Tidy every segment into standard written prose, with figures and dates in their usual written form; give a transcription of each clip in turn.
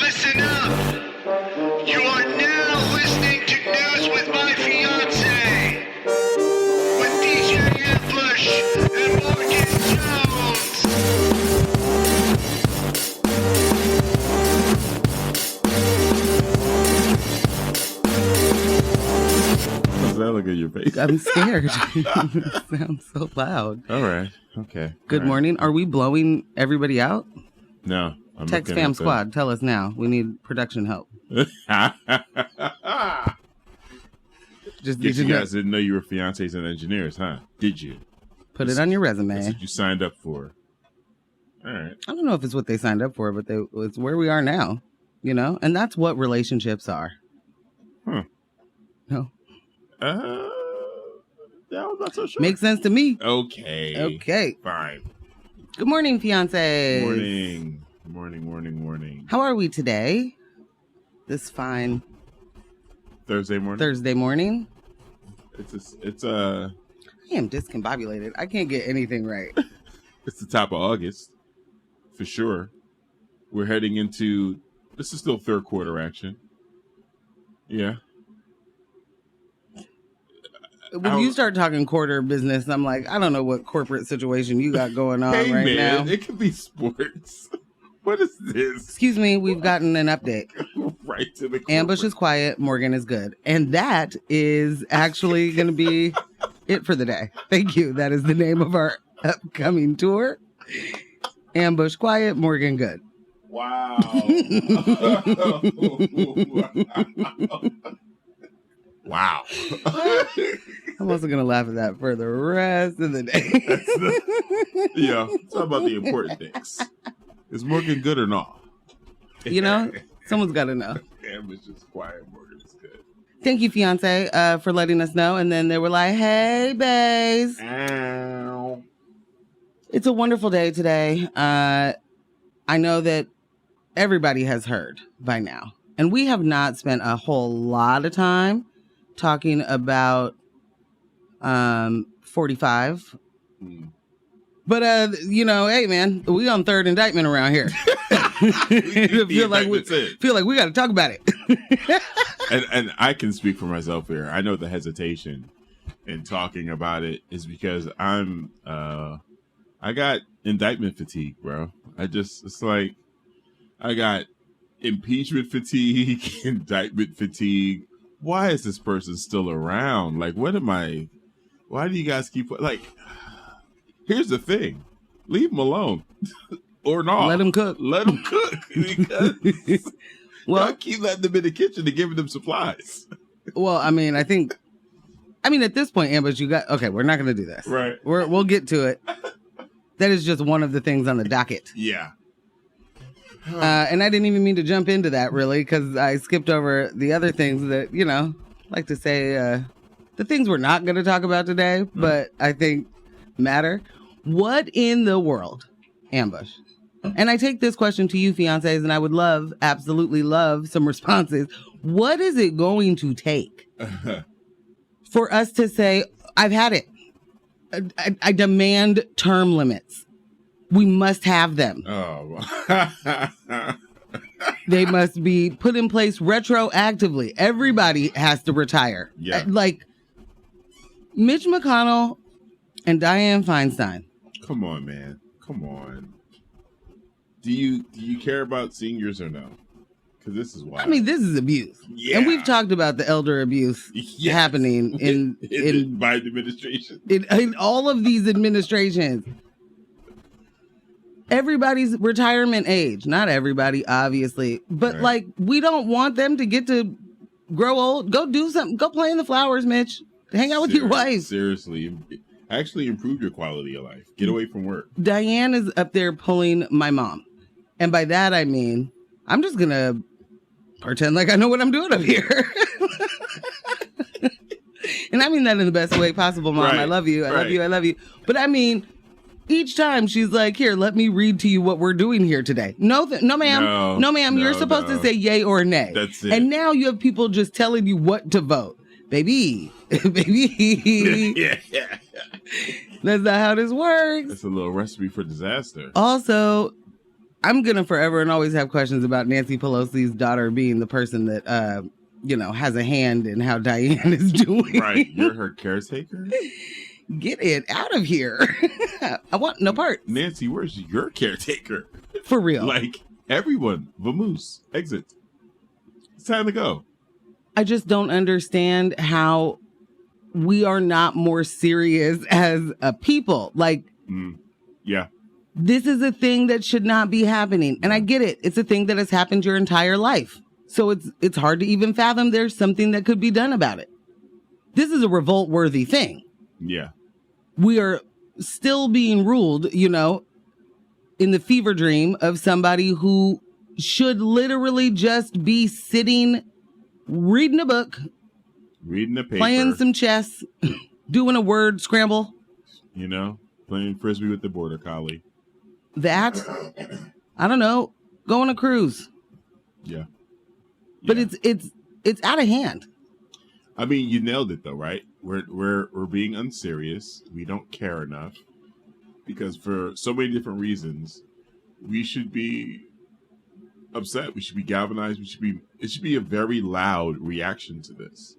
Listen up! You are now listening to News with My Fiancé with DJ Ambush and Morgan Jones. How's that look at your face? I'm scared. It sounds so loud. All right. Okay. Good morning. Are we blowing everybody out? No. I'm Text Fam Squad. Tell us now. We need production help. Just Guess you guys didn't know you were fiancés and engineers, huh? Did you? Put it on your resume. That's what you signed up for. All right. I don't know if it's what they signed up for, but it's where we are now, you know? And that's what relationships are. Huh. No. I'm not so sure. Makes sense to me. Okay. Fine. Good morning, fiancés. Morning. How are we today? This fine Thursday morning. It's I am discombobulated. I can't get anything right. It's the top of August, for sure. We're heading into, this is still third quarter action. Yeah. When you start talking quarter business, I'm like, I don't know what corporate situation you got going on now. It could be sports. What is this? Excuse me, we've gotten an update. Right to the corporate. Ambush is quiet, Morgan is good. And that is actually going to be it for the day. Thank you. That is the name of our upcoming tour. Ambush quiet, Morgan good. Wow. Wow. I'm also going to laugh at that for the rest of the day. Yeah, it's all about the important things. Is Morgan good or not? You know, someone's got to know. Ambush is quiet, Morgan is good. Thank you, fiance, for letting us know. And then they were like, hey, baes. Ow. It's a wonderful day today. I know that everybody has heard by now. And we have not spent a whole lot of time talking about 45. But, you know, hey, man, we on third indictment around here. feel like we got to talk about it. and I can speak for myself here. I know the hesitation in talking about it is because I got indictment fatigue, bro. It's like I got impeachment fatigue, indictment fatigue. Why is this person still around? Like, why do you guys keep, like, here's the thing. Leave them alone. Or not. Let them cook. Because y'all keep letting them in the kitchen and giving them supplies. Well, I mean, at this point, Ambush, we're not going to do this. Right. We'll get to it. That is just one of the things on the docket. Yeah. And I didn't even mean to jump into that, really, because I skipped over the other things that, you know, like to say the things we're not going to talk about today, but I think matter. What in the world, Ambush? And I take this question to you, fiancés, and I would absolutely love some responses. What is it going to take for us to say, I've had it? I demand term limits. We must have them. Oh. They must be put in place retroactively. Everybody has to retire. Yeah. Like Mitch McConnell and Dianne Feinstein. Come on, man. Come on. Do you care about seniors or no? Because this is wild. I mean, this is abuse. Yeah. And we've talked about the elder abuse happening in Biden administration. In all of these administrations. Everybody's retirement age. Not everybody, obviously. But, like, we don't want them to get to grow old. Go do something. Go play in the flowers, Mitch. Hang out with your wife. Seriously. Actually improve your quality of life. Get away from work. Diane is up there pulling my mom. And by that, I mean, I'm just going to pretend like I know what I'm doing up here. And I mean that in the best way possible, Mom. Right. I love you. I love you. But I mean, each time she's like, here, let me read to you what we're doing here today. No, ma'am. No, ma'am. You're supposed to say yay or nay. That's it. And now you have people just telling you what to vote. Baby. Yeah. That's not how this works. It's a little recipe for disaster. Also, I'm going to forever and always have questions about Nancy Pelosi's daughter being the person that, has a hand in how Diane is doing. Right. You're her caretaker? Get it out of here. I want no part. Nancy, where's your caretaker? For real. Like, everyone, vamoose, exit. It's time to go. I just don't understand how we are not more serious as a people. Like, yeah. This is a thing that should not be happening. And I get it. It's a thing that has happened your entire life. So it's hard to even fathom there's something that could be done about it. This is a revolt-worthy thing. Yeah. We are still being ruled, in the fever dream of somebody who should literally just be sitting, reading a book, reading a paper, playing some chess, doing a word scramble. Playing Frisbee with the border collie. That, I don't know, go on a cruise. Yeah. But it's out of hand. I mean, you nailed it though, right? We're being unserious. We don't care enough because for so many different reasons, we should be upset. We should be galvanized. It should be a very loud reaction to this.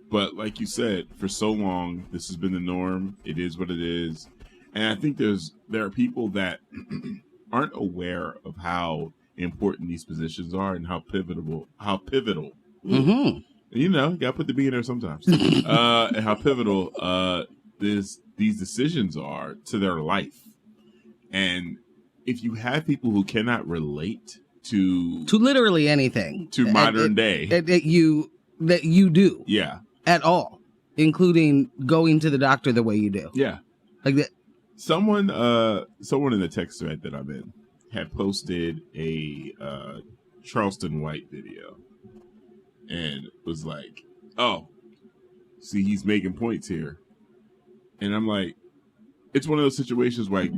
But like you said, for so long, this has been the norm. It is what it is. And I think there are people that aren't aware of how important these positions are and how pivotal. Mm-hmm. You gotta put the B in there sometimes. And how pivotal these decisions are to their life. And if you have people who cannot relate to literally anything, to modern day that you do, yeah, at all, including going to the doctor the way you do, yeah, like that. Someone in the text thread that I'm in had posted a Charleston White video and was like, "Oh, see, he's making points here," and I'm like, it's one of those situations where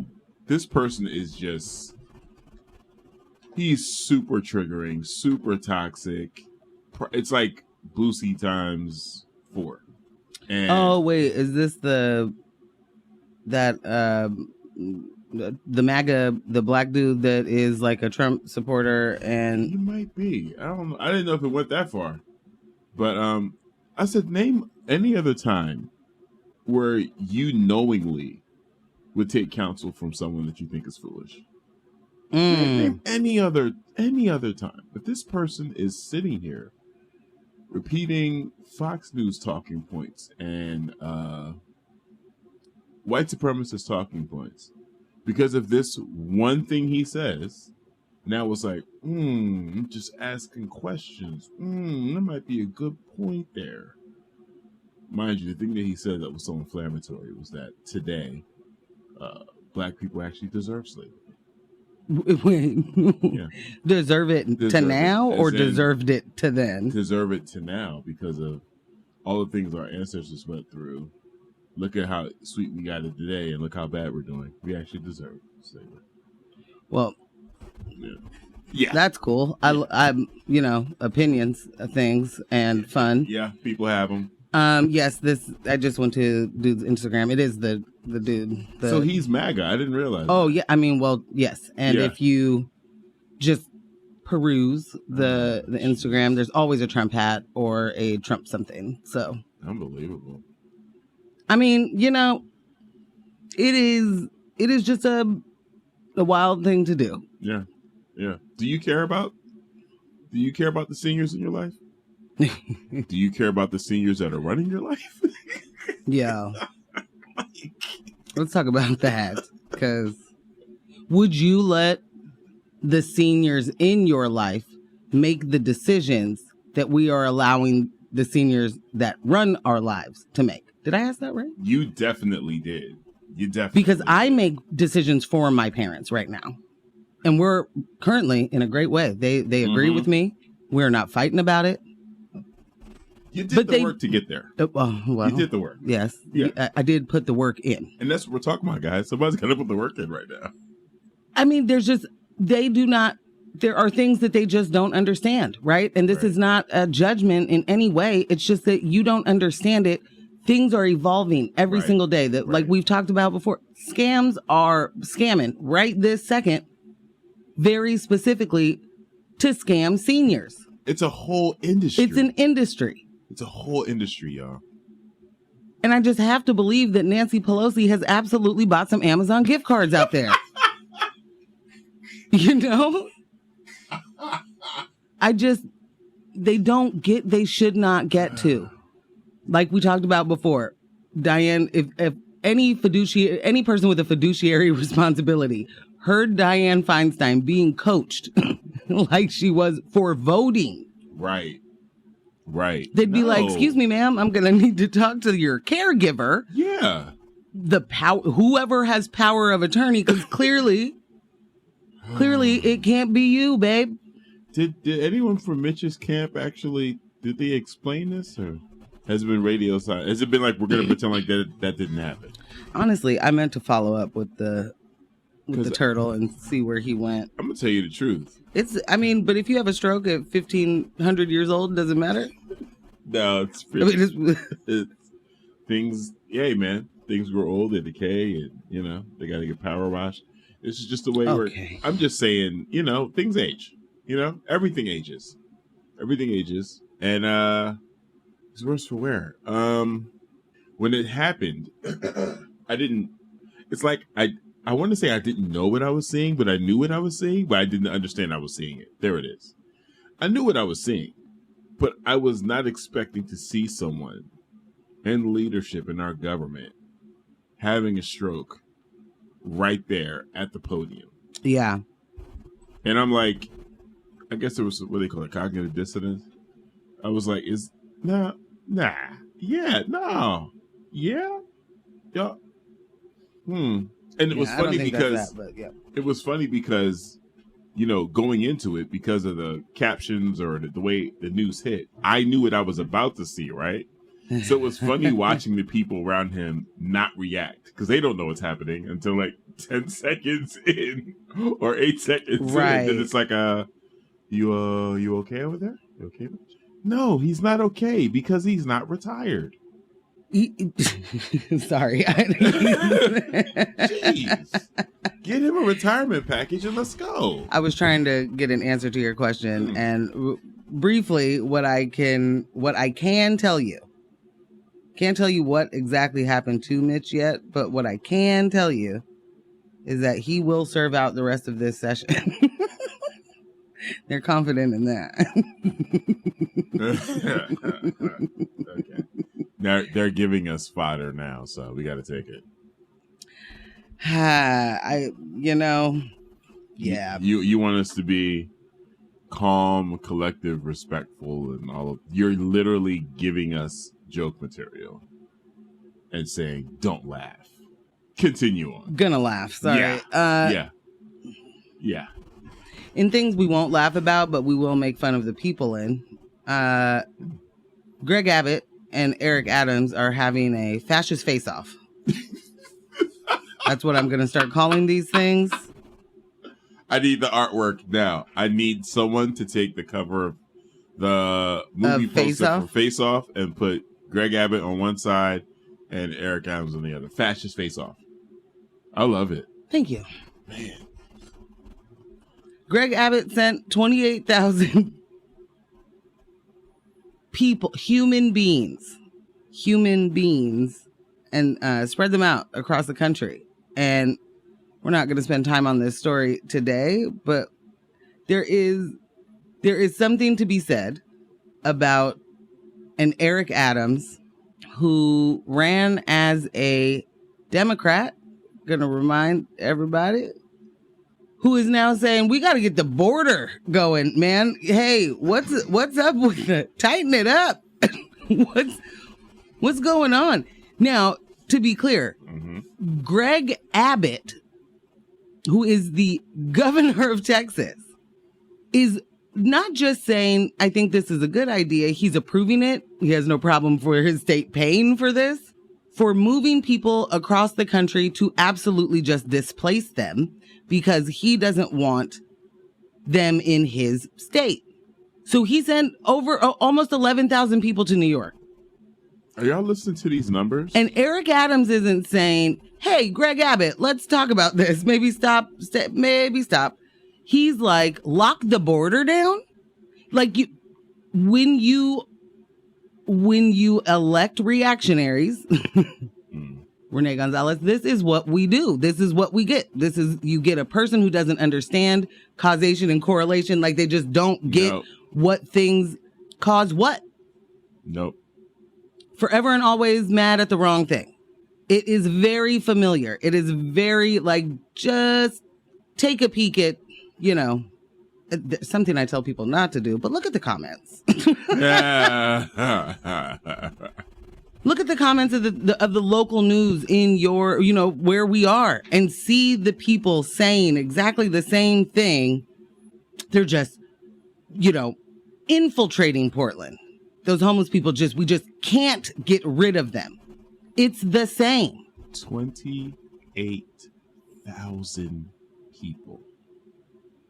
this person is he's super triggering, super toxic. It's like Boosie times 4. And oh wait, is this the MAGA, the black dude that is like a Trump supporter? And it might be. I don't know. I didn't know if it went that far. But I said, name any other time where you knowingly would take counsel from someone that you think is foolish. Name any other time. If this person is sitting here repeating Fox News talking points and white supremacist talking points because of this one thing he says, now it's like, I'm just asking questions. That might be a good point there. Mind you, the thing that he said that was so inflammatory was that today, black people actually deserve slavery. Yeah. Deserve it to now or deserved it to then? Deserve it to now because of all the things our ancestors went through. Look at how sweet we got it today and look how bad we're doing. We actually deserve slavery. Well, yeah, that's cool. I'm opinions of things and fun. Yeah, people have them. Yes, I just went to dude's Instagram. It is the dude. So he's MAGA. I didn't realize. Oh, yeah. I mean, well, yes. And if you just peruse the Instagram, there's always a Trump hat or a Trump something. So unbelievable. I mean, it is just a wild thing to do. Yeah. Yeah. Do you care about the seniors in your life? Do you care about the seniors that are running your life? Yeah. Let's talk about that. Because would you let the seniors in your life make the decisions that we are allowing the seniors that run our lives to make? Did I ask that right? You definitely did. Because I make decisions for my parents right now. And we're currently in a great way. They agree with me. We're not fighting about it. You did the work to get there. Well, you did the work. Yes. Yeah. I did put the work in. And that's what we're talking about, guys. Somebody's got to put the work in right now. I mean, there are things that they just don't understand, right? And this is not a judgment in any way. It's just that you don't understand it. Things are evolving every single day. That, like we've talked about before, scams are scamming right this second. very specifically to scam seniors. It's a whole industry. It's an industry. It's a whole industry, y'all. And I just have to believe that Nancy Pelosi has absolutely bought some Amazon gift cards out there. You know? They should not get to. Like we talked about before, Diane, if any person with a fiduciary responsibility heard Dianne Feinstein being coached like she was for voting. Right. They'd be like, excuse me, ma'am, I'm going to need to talk to your caregiver. Yeah. Whoever has power of attorney, because clearly it can't be you, babe. Did anyone from Mitch's camp actually, did they explain this, or has it been radio silence? Has it been like, we're going to pretend like that didn't happen? Honestly, I meant to follow up with the turtle and see where he went. I'm going to tell you the truth. But if you have a stroke at 1,500 years old, does it matter? No, it's pretty. Things, yeah, man. Things grow old, they decay, and, they got to get power washed. This is just the way I'm just saying, things age. Everything ages. Everything ages. And it's worse for wear. When it happened, it's like I want to say I didn't know what I was seeing, but I knew what I was seeing, but I didn't understand I was seeing it. There it is. I knew what I was seeing, but I was not expecting to see someone in leadership in our government having a stroke right there at the podium. Yeah. And I'm like, I guess there was what they call it, cognitive dissonance. I was like, yeah, And it was funny because it was funny because, going into it, because of the captions or the way the news hit, I knew what I was about to see, right? So it was funny watching the people around him not react because they don't know what's happening until like 10 seconds in or 8 seconds in. And it's like, you okay over there? You okay? No, he's not okay because he's not retired. Sorry. Jeez. Get him a retirement package and let's go. I was trying to get an answer to your question, and briefly, what I can tell you. Can't tell you what exactly happened to Mitch yet, but what I can tell you is that he will serve out the rest of this session. They're confident in that. Okay. They're giving us fodder now, so we got to take it. Yeah. You want us to be calm, collective, respectful, and all of. You're literally giving us joke material and saying, "Don't laugh." Continue on. Gonna laugh. Sorry. Yeah. In things we won't laugh about, but we will make fun of the people in. Greg Abbott and Eric Adams are having a fascist face-off. That's what I'm going to start calling these things. I need the artwork now. I need someone to take the cover of the movie poster for Face-Off and put Greg Abbott on one side and Eric Adams on the other. Fascist Face-Off. I love it. Thank you. Man. Greg Abbott sent 28,000 people, human beings, and spread them out across the country. And we're not going to spend time on this story today, but there is something to be said about an Eric Adams who ran as a Democrat, going to remind everybody, who is now saying, we got to get the border going, man. Hey, what's up with the tighten it up? What's going on? Now, to be clear, Greg Abbott, who is the governor of Texas, is not just saying, I think this is a good idea. He's approving it. He has no problem for his state paying for this, for moving people across the country to absolutely just displace them because he doesn't want them in his state. So he sent over almost 11,000 people to New York. Are y'all listening to these numbers? And Eric Adams isn't saying, hey, Greg Abbott, let's talk about this. Maybe stop. He's like, lock the border down. Like when you elect reactionaries, Rene Gonzalez, this is what we do. This is what we get. You get a person who doesn't understand causation and correlation. Like they just don't get what things cause what. Nope. Forever and always mad at the wrong thing. It is very familiar. It is very like, just take a peek at, something I tell people not to do, but look at the comments. Look at the comments of the local news in your, where we are, and see the people saying exactly the same thing. They're just, infiltrating Portland. Those homeless people we just can't get rid of them. It's the same. 28,000 people.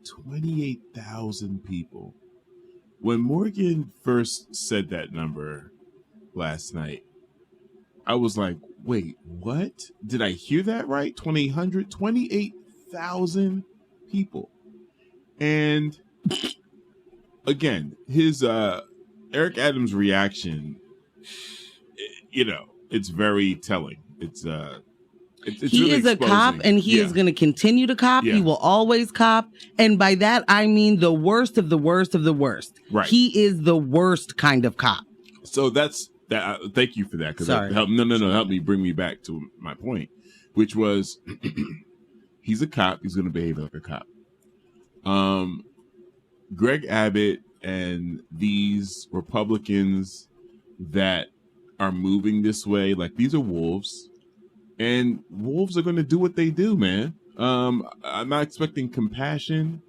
28,000 people. When Morgan first said that number last night, I was like, wait, what? Did I hear that right? 28,000 people. And again, his Eric Adams' reaction, it's very telling. It's he really is a exposing. cop, and he is going to continue to cop. Yeah. He will always cop. And by that, I mean the worst of the worst of the worst. Right. He is the worst kind of cop. So that's that. Thank you for that. Because help me bring me back to my point, which was he's a cop. He's going to behave like a cop. Greg Abbott and these Republicans that are moving this way, like these are wolves, and wolves are going to do what they do, man. I'm not expecting compassion.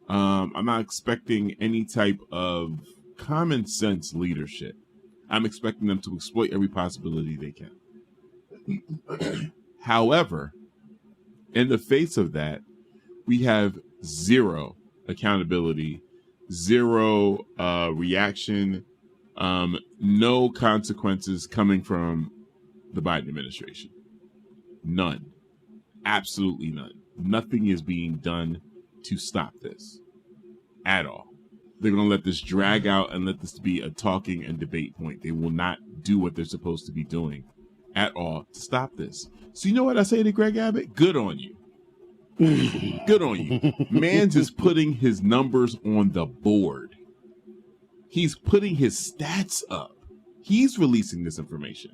I'm not expecting any type of common sense leadership. I'm expecting them to exploit every possibility they can. However, in the face of that, we have zero accountability, zero reaction, no consequences coming from the Biden administration. None. Absolutely none. Nothing is being done to stop this at all. They're going to let this drag out and let this be a talking and debate point. They will not do what they're supposed to be doing at all to stop this. So you know what I say to Greg Abbott? Good on you. Good on you. Man's is putting his numbers on the board. He's putting his stats up. He's releasing this information.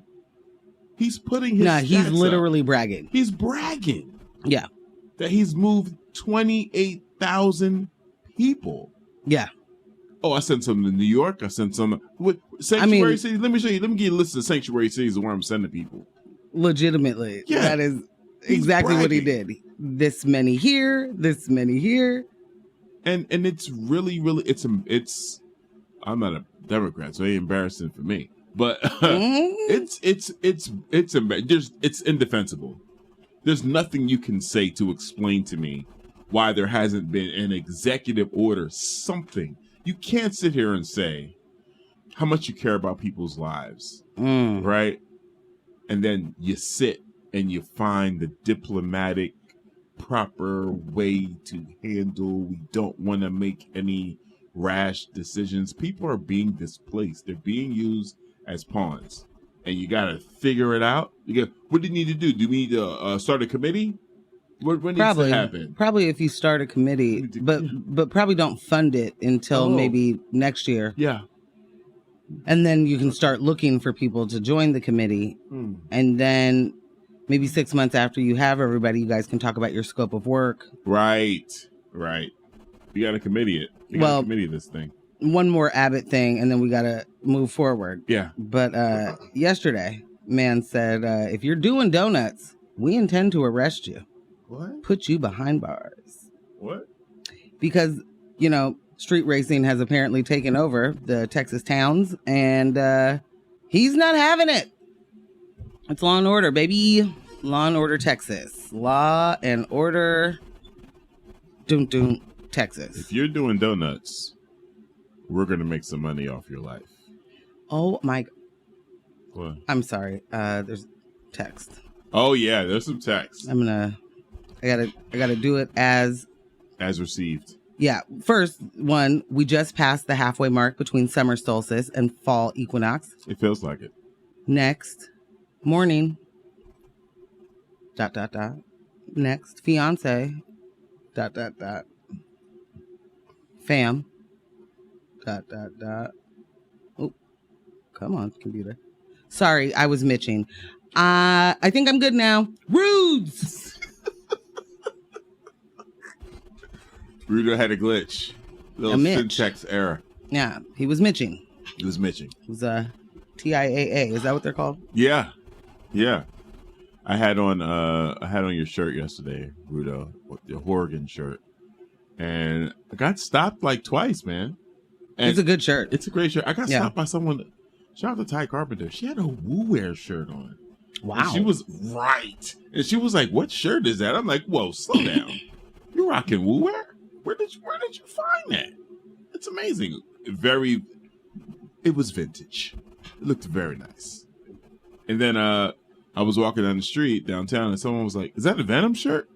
He's putting his stats he's literally up. bragging. He's bragging. Yeah. That he's moved 28,000 people. Yeah. Oh, I sent some to New York. I sent some sanctuary cities. Let me show you. Let me give you a list of sanctuary cities where I'm sending people. Legitimately. Yeah. That is exactly what he did. This many here, this many here. And it's really, really, it's I'm not a Democrat, so it ain't embarrassing for me. But it's indefensible. There's nothing you can say to explain to me why there hasn't been an executive order, something. You can't sit here and say how much you care about people's lives, right? And then you sit and you find the diplomatic, proper way to handle. We don't want to make any rash decisions. People are being displaced. They're being used as pawns. And you got to figure it out. What do you need to do? Do we need to start a committee? What needs to happen? Probably if you start a committee, but probably don't fund it until maybe next year. Yeah. And then you can start looking for people to join the committee. And then maybe 6 months after you have everybody, you guys can talk about your scope of work. Right. You got to committee it. You got to committee this thing. One more Abbott thing, and then we got to move forward. Yeah. But yesterday, man said, if you're doing donuts, we intend to arrest you. What? Put you behind bars. What? Because, street racing has apparently taken over the Texas towns, and he's not having it. It's Law and Order, baby. Law and Order Texas. Law and Order Texas. If you're doing donuts, we're going to make some money off your life. Oh, my. What? I'm sorry. There's text. Oh, yeah. There's some text. I gotta do it as received. Yeah. First one, we just passed the halfway mark between summer solstice and fall equinox. It feels like it. Next, morning. ... Next, fiance. ... Fam. ... Oh, come on, computer. Sorry, I was mitching. I think I'm good now. Rudes. Rudie had a glitch. Little Mitch. syntax error. Yeah, he was mitching. He was Mitching. It was TIAA. Is that what they're called? Yeah. Yeah. I had on your shirt yesterday, Rudie, the Horgan shirt. And I got stopped like twice, man. And it's a good shirt. It's a great shirt. I got stopped by someone. Shout out to Ty Carpenter. She had a Woo Wear shirt on. Wow. And she was right. And she was like, "What shirt is that?" I'm like, "Whoa, slow down. You're rocking Woo Wear? Where did you find that? It's amazing. It was vintage. It looked very nice." And then I was walking down the street downtown and someone was like, "Is that a Venom shirt?"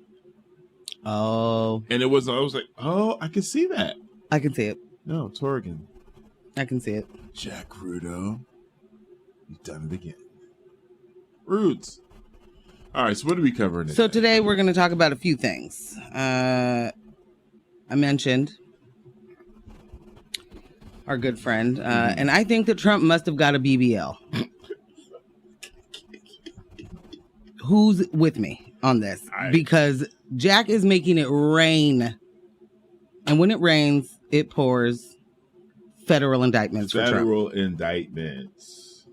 Oh. And I was like, "Oh, I can see that." I can see it. No, Torrigan. I can see it. Jack Rudie. You've done it again. Rudes. All right, so what are we covering today? So today we're going to talk about a few things. I mentioned our good friend, and I think that Trump must have got a BBL. Who's with me on this? Because Jack is making it rain. And when it rains, it pours federal indictments for Trump. Federal indictments.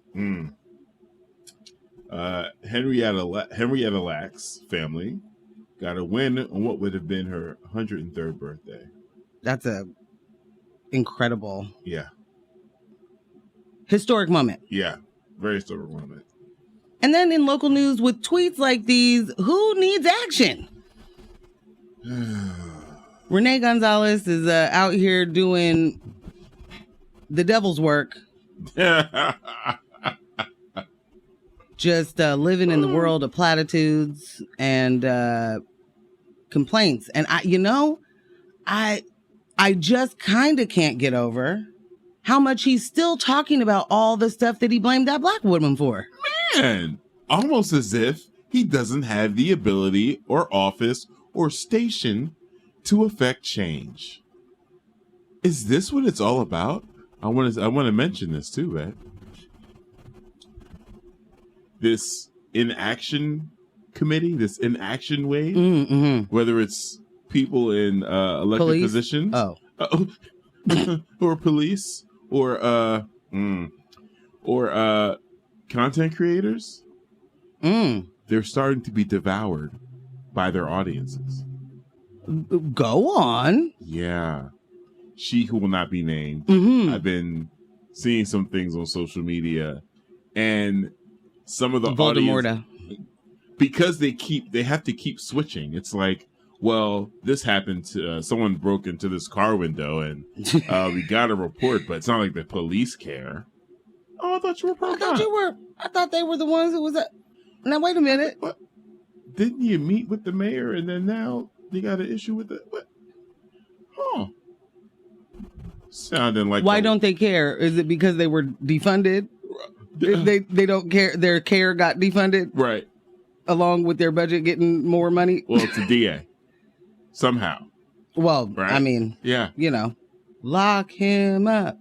Henrietta Lacks family got a win on what would have been her 103rd birthday. That's a incredible, historic moment. Yeah, very historic moment. And then in local news with tweets like these, who needs action? Rene Gonzalez is out here doing the devil's work. Just living in the world of platitudes and complaints. And I just kind of can't get over how much he's still talking about all the stuff that he blamed that black woman for. Man, almost as if he doesn't have the ability or office or station to affect change. Is this what it's all about? I want to mention this too, man. This inaction committee, this inaction wave, whether it's people in elected positions, or police, or content creators, they're starting to be devoured by their audiences. Go on. Yeah. She who will not be named. I've been seeing some things on social media, and some of the audience, because they have to keep switching. It's like, well, this happened to someone broke into this car window, and we got a report, but it's not like the police care. Oh, I thought you were pro cop. I thought they were the ones who was at. Now wait a minute. What? Didn't you meet with the mayor, and then now they got an issue with it? What? Huh. Sounding like. Why don't they care? Is it because they were defunded? They don't care. Their care got defunded, right? Along with their budget getting more money. Well, it's a DA somehow. Well, right? I mean, yeah, lock him up.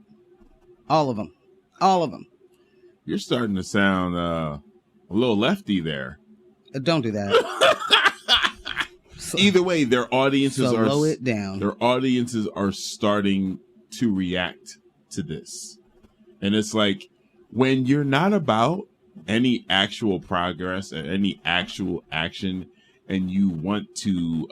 All of them. You're starting to sound a little lefty there. Don't do that. Either way, their audiences slow it down. Their audiences are starting to react to this, and it's like, when you're not about any actual progress or any actual action, and you want to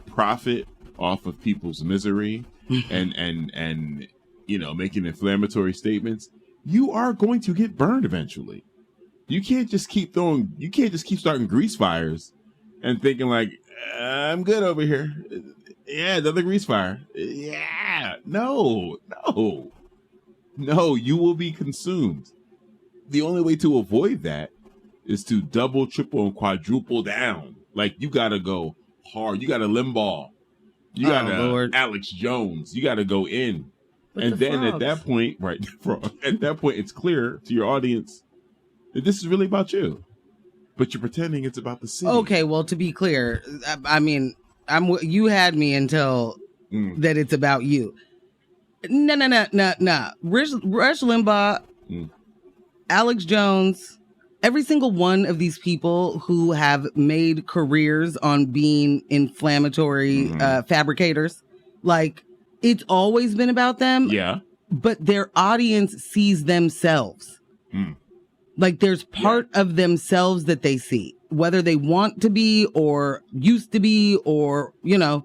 profit off of people's misery and making inflammatory statements, you are going to get burned eventually. You can't just keep starting grease fires and thinking like, I'm good over here. Yeah, another grease fire. Yeah, no, you will be consumed. The only way to avoid that is to double, triple, and quadruple down. Like, you got to go hard. You got to limbaugh. You got Lord. Alex Jones. You got to go in. But And the then at frogs. that point, right, at that point, it's clear to your audience that this is really about you. But you're pretending it's about the city. Okay, well, to be clear, I mean, you had me until that it's about you. No. Rush Limbaugh, Alex Jones, every single one of these people who have made careers on being inflammatory fabricators, like, it's always been about them. Yeah. But their audience sees themselves. Like, there's part of themselves that they see, whether they want to be or used to be or, you know,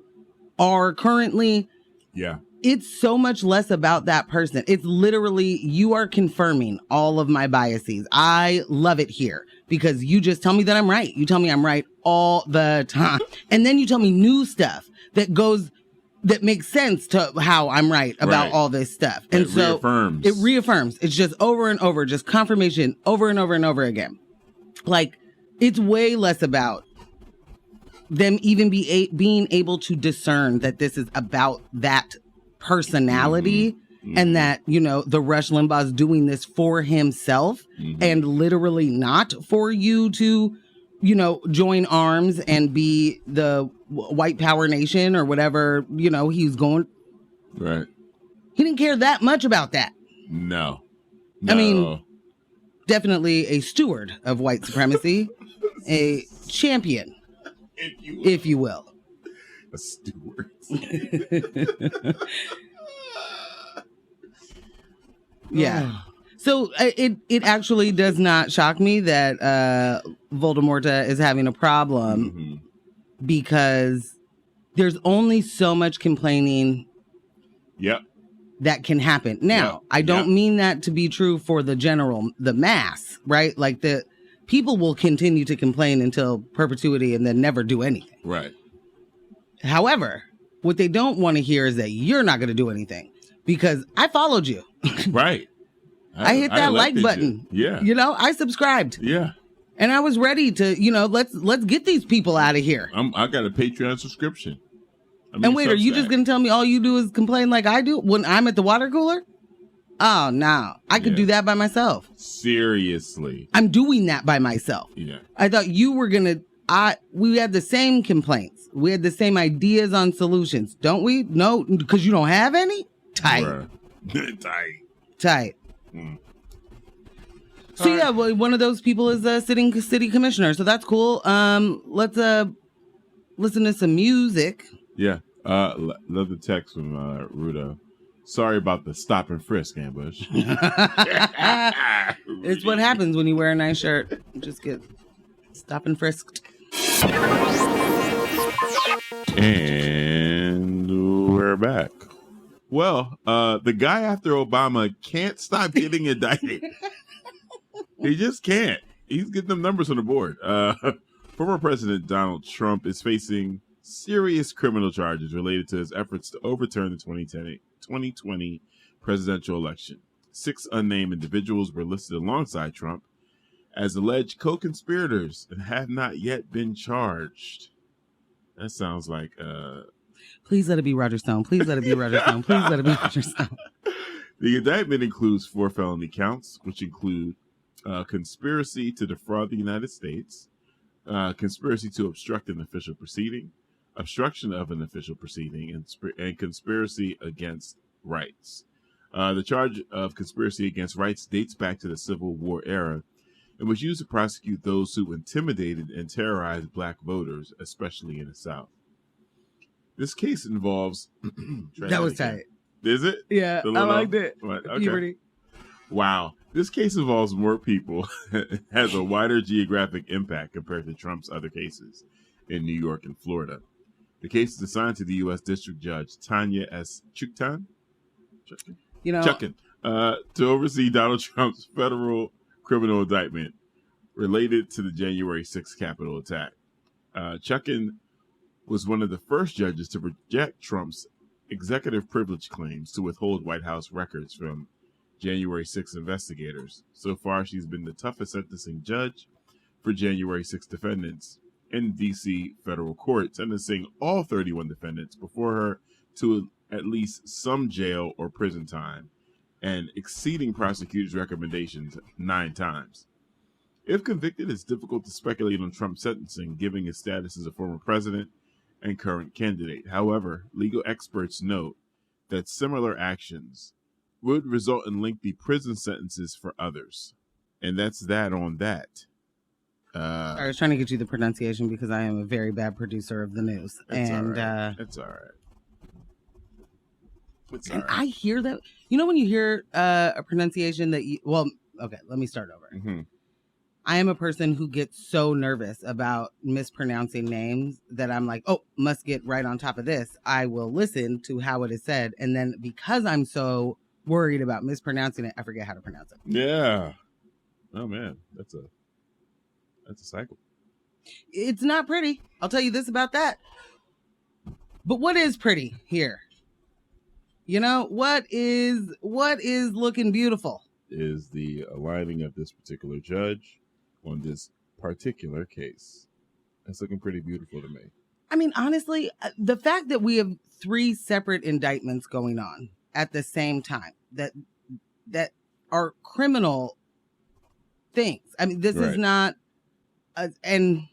are currently. Yeah. It's so much less about that person. It's literally, you are confirming all of my biases. I love it here because you just tell me that I'm right. You tell me I'm right all the time. And then you tell me new stuff that makes sense to how I'm right about all this stuff. And it so reaffirms. It reaffirms. It's just over and over, just confirmation over and over and over again. Like, it's way less about them even being able to discern that this is about that personality and that, you know, the Rush Limbaugh's doing this for himself and literally not for you to, you know, join arms and be the white power nation or whatever, you know, he's going. Right. He didn't care that much about that. No. I mean, definitely a steward of white supremacy, a champion, if you will. A steward. Yeah. So it actually does not shock me that Voldemorta is having a problem because there's only so much complaining that can happen. Now, I don't mean that to be true for the mass, right? Like, the people will continue to complain until perpetuity and then never do anything. Right. However, what they don't want to hear is that you're not going to do anything because I followed you. Right. I hit that like button. Yeah. You know, I subscribed. Yeah. And I was ready to, you know, let's get these people out of here. I got a Patreon subscription. And wait, are you just going to tell me all you do is complain like I do when I'm at the water cooler? Oh, no. I could do that by myself. Seriously. I'm doing that by myself. Yeah. I thought you were going to, we had the same complaints. We had the same ideas on solutions. Don't we? No, because you don't have any? Tight. Tight. So yeah, well, one of those people is a sitting city commissioner. So that's cool. Let's listen to some music. Yeah. Another text from Rudie. Sorry about the stop and frisk ambush. It's what happens when you wear a nice shirt. You just get stop and frisked. And we're back. Well, the guy after Obama can't stop getting indicted. He just can't. He's getting them numbers on the board. Former President Donald Trump is facing serious criminal charges related to his efforts to overturn the 2020 presidential election. 6 unnamed individuals were listed alongside Trump as alleged co-conspirators and have not yet been charged. That sounds like... Please let it be Roger Stone. Please let it be Roger Stone. Please let it be Roger Stone. The indictment includes 4 felony counts, which include conspiracy to defraud the United States, conspiracy to obstruct an official proceeding, obstruction of an official proceeding, and conspiracy against rights. The charge of conspiracy against rights dates back to the Civil War era and was used to prosecute those who intimidated and terrorized black voters, especially in the South. This case involves... That was tight. Is it? Yeah, I liked it. Okay. Puberty. Wow. This case involves more people and has a wider geographic impact compared to Trump's other cases in New York and Florida. The case is assigned to the U.S. District Judge Tanya S. Chutkan to oversee Donald Trump's federal criminal indictment related to the January 6th Capitol attack. Chutkan was one of the first judges to reject Trump's executive privilege claims to withhold White House records from January 6th investigators. So far, she's been the toughest sentencing judge for January 6th defendants in D.C. federal court, sentencing all 31 defendants before her to at least some jail or prison time, and exceeding prosecutors' recommendations 9 times. If convicted, it's difficult to speculate on Trump's sentencing, given his status as a former president and current candidate. However, legal experts note that similar actions would result in lengthy prison sentences for others. And that's that on that. I was trying to get you the pronunciation because I am a very bad producer of the news. It's and all right. It's all right. It's all right. I hear that. You know when you hear a pronunciation that you... Well, okay, let me start over. Mm-hmm. I am a person who gets so nervous about mispronouncing names that I'm like, oh, must get right on top of this. I will listen to how it is said. And then because I'm so worried about mispronouncing it, I forget how to pronounce it. Yeah. Oh, man. That's a cycle. It's not pretty. I'll tell you this about that. But what is pretty here? You know, what is looking beautiful? Is the aligning of this particular judge on this particular case. That's looking pretty beautiful to me. I mean, honestly, the fact that we have 3 separate indictments going on at the same time that are criminal things. I mean, this is not and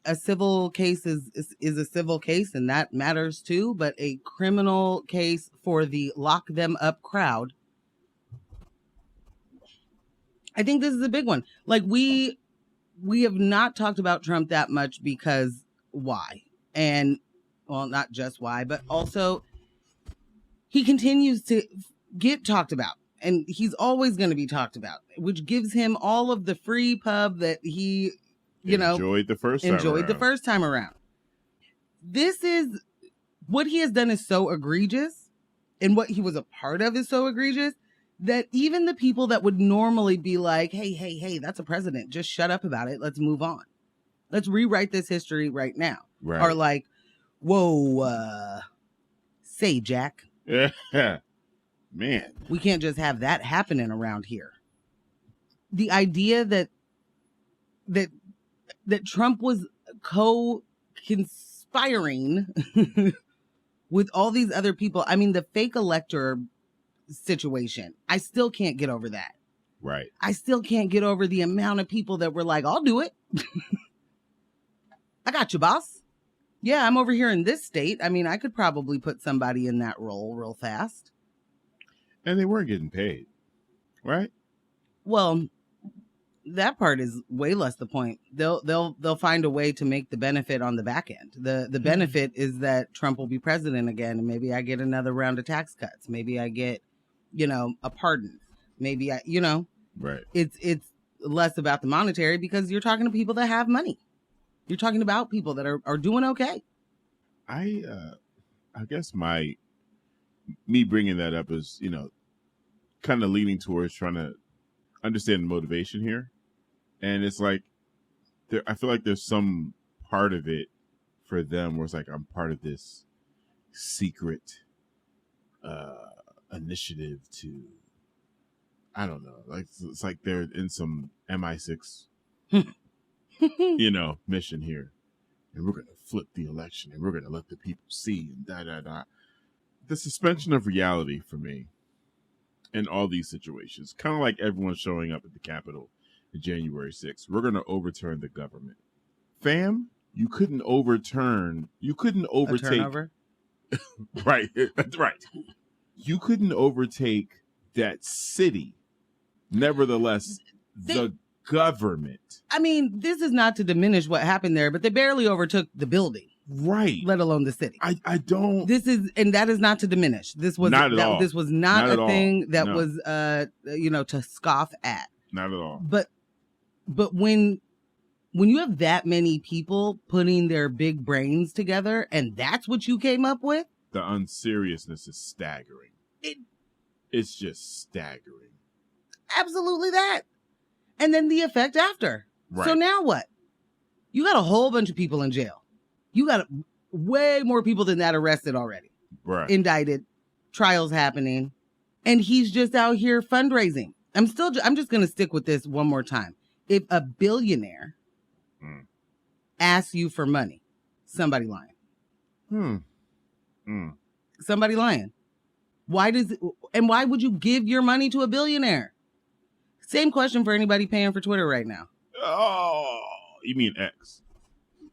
a civil case is a civil case, and that matters too, but a criminal case for the lock them up crowd, I think this is a big one. Like we have not talked about Trump that much because why? And well, not just why, but also he continues to get talked about, and he's always going to be talked about, which gives him all of the free pub that he, enjoyed the first time around. This is what he has done is so egregious, and what he was a part of is so egregious that even the people that would normally be like, hey, that's a president, just shut up about it, let's move on, let's rewrite this history right now, are like, whoa, say Jack. Yeah, man, we can't just have that happening around here. The idea that Trump was co-conspiring with all these other people. I mean, the fake elector situation, I still can't get over that. Right. I still can't get over the amount of people that were like, I'll do it. I got you, boss. Yeah, I'm over here in this state. I mean, I could probably put somebody in that role real fast. And they weren't getting paid, right? Well, that part is way less the point. They'll find a way to make the benefit on the back end. The benefit is that Trump will be president again, and maybe I get another round of tax cuts. Maybe I get, a pardon. Maybe right. It's less about the monetary because you're talking to people that have money. You're talking about people that are doing okay. I guess me bringing that up is, kind of leaning towards trying to understand the motivation here. And it's like, I feel like there's some part of it for them where it's like, I'm part of this secret initiative to, I don't know, like it's like they're in some MI6 mission here, and we're gonna flip the election and we're gonna let the people see, and the suspension of reality for me in all these situations, kind of like everyone showing up at the Capitol on January 6th. We're gonna overturn the government. Fam, you couldn't overtake right. That's right. You couldn't overtake that city. Nevertheless, the government. I mean, this is not to diminish what happened there, but they barely overtook the building. Right. Let alone the city. I don't. And that is not to diminish. This was not at all. This was not a thing that was to scoff at. Not at all. But when you have that many people putting their big brains together and that's what you came up with, the unseriousness is staggering. It's just staggering. Absolutely that. And then the effect after. Right. So now what? You got a whole bunch of people in jail. You got way more people than that arrested already. Right. Indicted. Trials happening. And he's just out here fundraising. I'm just going to stick with this one more time. If a billionaire asks you for money, somebody lying. Somebody lying. Why would you give your money to a billionaire? Same question for anybody paying for Twitter right now. Oh, you mean X?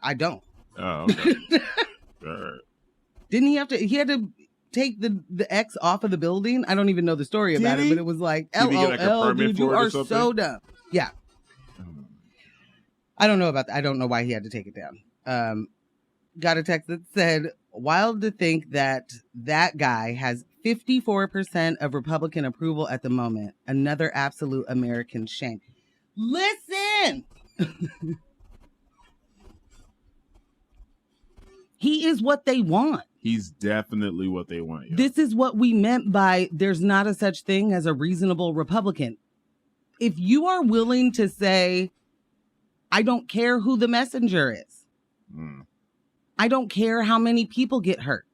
I don't. Oh, okay. All right. Didn't he had to take the X off of the building? I don't even know the story about it, but it was like, LOL, dude, you are so dumb. Yeah. I don't know about that. I don't know why he had to take it down. Got a text that said, wild to think that guy has 54% of Republican approval at the moment. Another absolute American shame. Listen! He is what they want. He's definitely what they want. Yo. This is what we meant by there's not a such thing as a reasonable Republican. If you are willing to say, I don't care who the messenger is. I don't care how many people get hurt.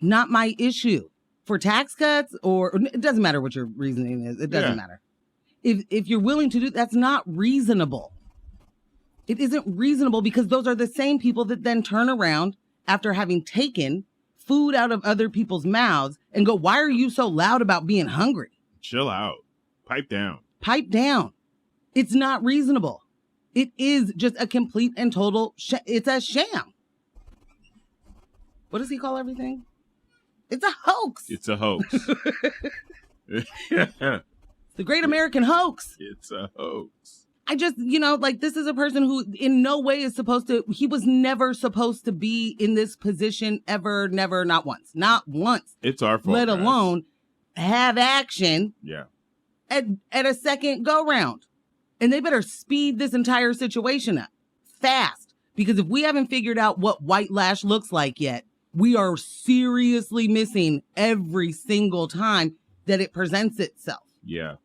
Not my issue. For tax cuts, or it doesn't matter what your reasoning is. It doesn't matter. If you're willing to do, that's not reasonable. It isn't reasonable because those are the same people that then turn around after having taken food out of other people's mouths and go, why are you so loud about being hungry? Chill out. Pipe down. Pipe down. It's not reasonable. It is just a complete and total, it's a sham. What does he call everything? It's a hoax. It's a hoax. The great American hoax. It's a hoax. I just, this is a person who in no way is he was never supposed to be in this position ever, never, not once. Not once. It's our fault. Let alone have action. Yeah. At a second go round. And they better speed this entire situation up fast. Because if we haven't figured out what white lash looks like yet, we are seriously missing every single time that it presents itself. Yeah.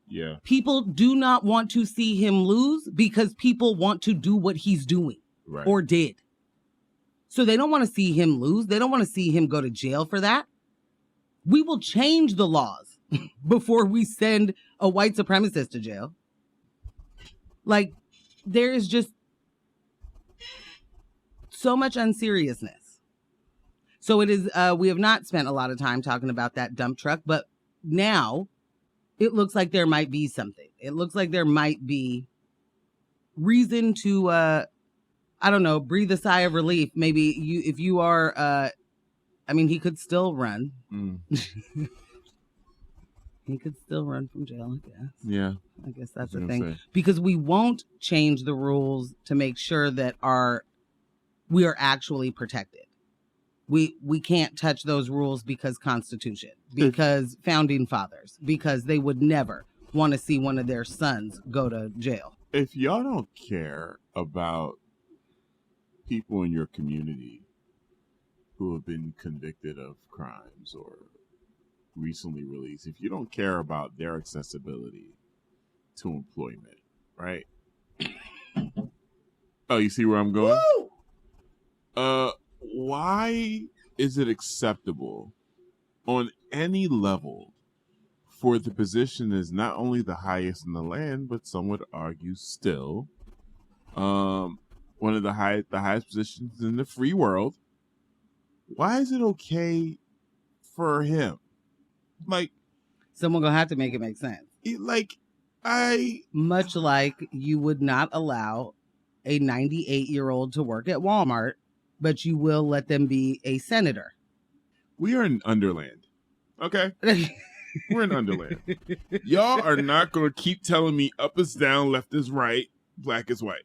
Yeah. People do not want to see him lose because people want to do what he's doing or did. So they don't want to see him lose. They don't want to see him go to jail for that. We will change the laws before we send a white supremacist to jail. Like, there is just so much unseriousness. So it is, we have not spent a lot of time talking about that dump truck, but now it looks like there might be something. It looks like there might be reason to, I don't know, breathe a sigh of relief. Maybe if you are, he could still run. He could still run from jail, I guess. Yeah. I guess that's the thing. Because we won't change the rules to make sure that we are actually protected. We can't touch those rules because Constitution, because founding fathers, because they would never want to see one of their sons go to jail. If y'all don't care about people in your community who have been convicted of crimes or recently released, if you don't care about their accessibility to employment, right? Oh, you see where I'm going? Woo! Why is it acceptable on any level for the position is not only the highest in the land, but some would argue still one of the highest positions in the free world? Why is it okay for him? Like, someone gonna have to make it make sense. Much like you would not allow a 98-year-old to work at Walmart, but you will let them be a senator. We are in Underland. Okay? We're in Underland. Y'all are not going to keep telling me up is down, left is right, black is white.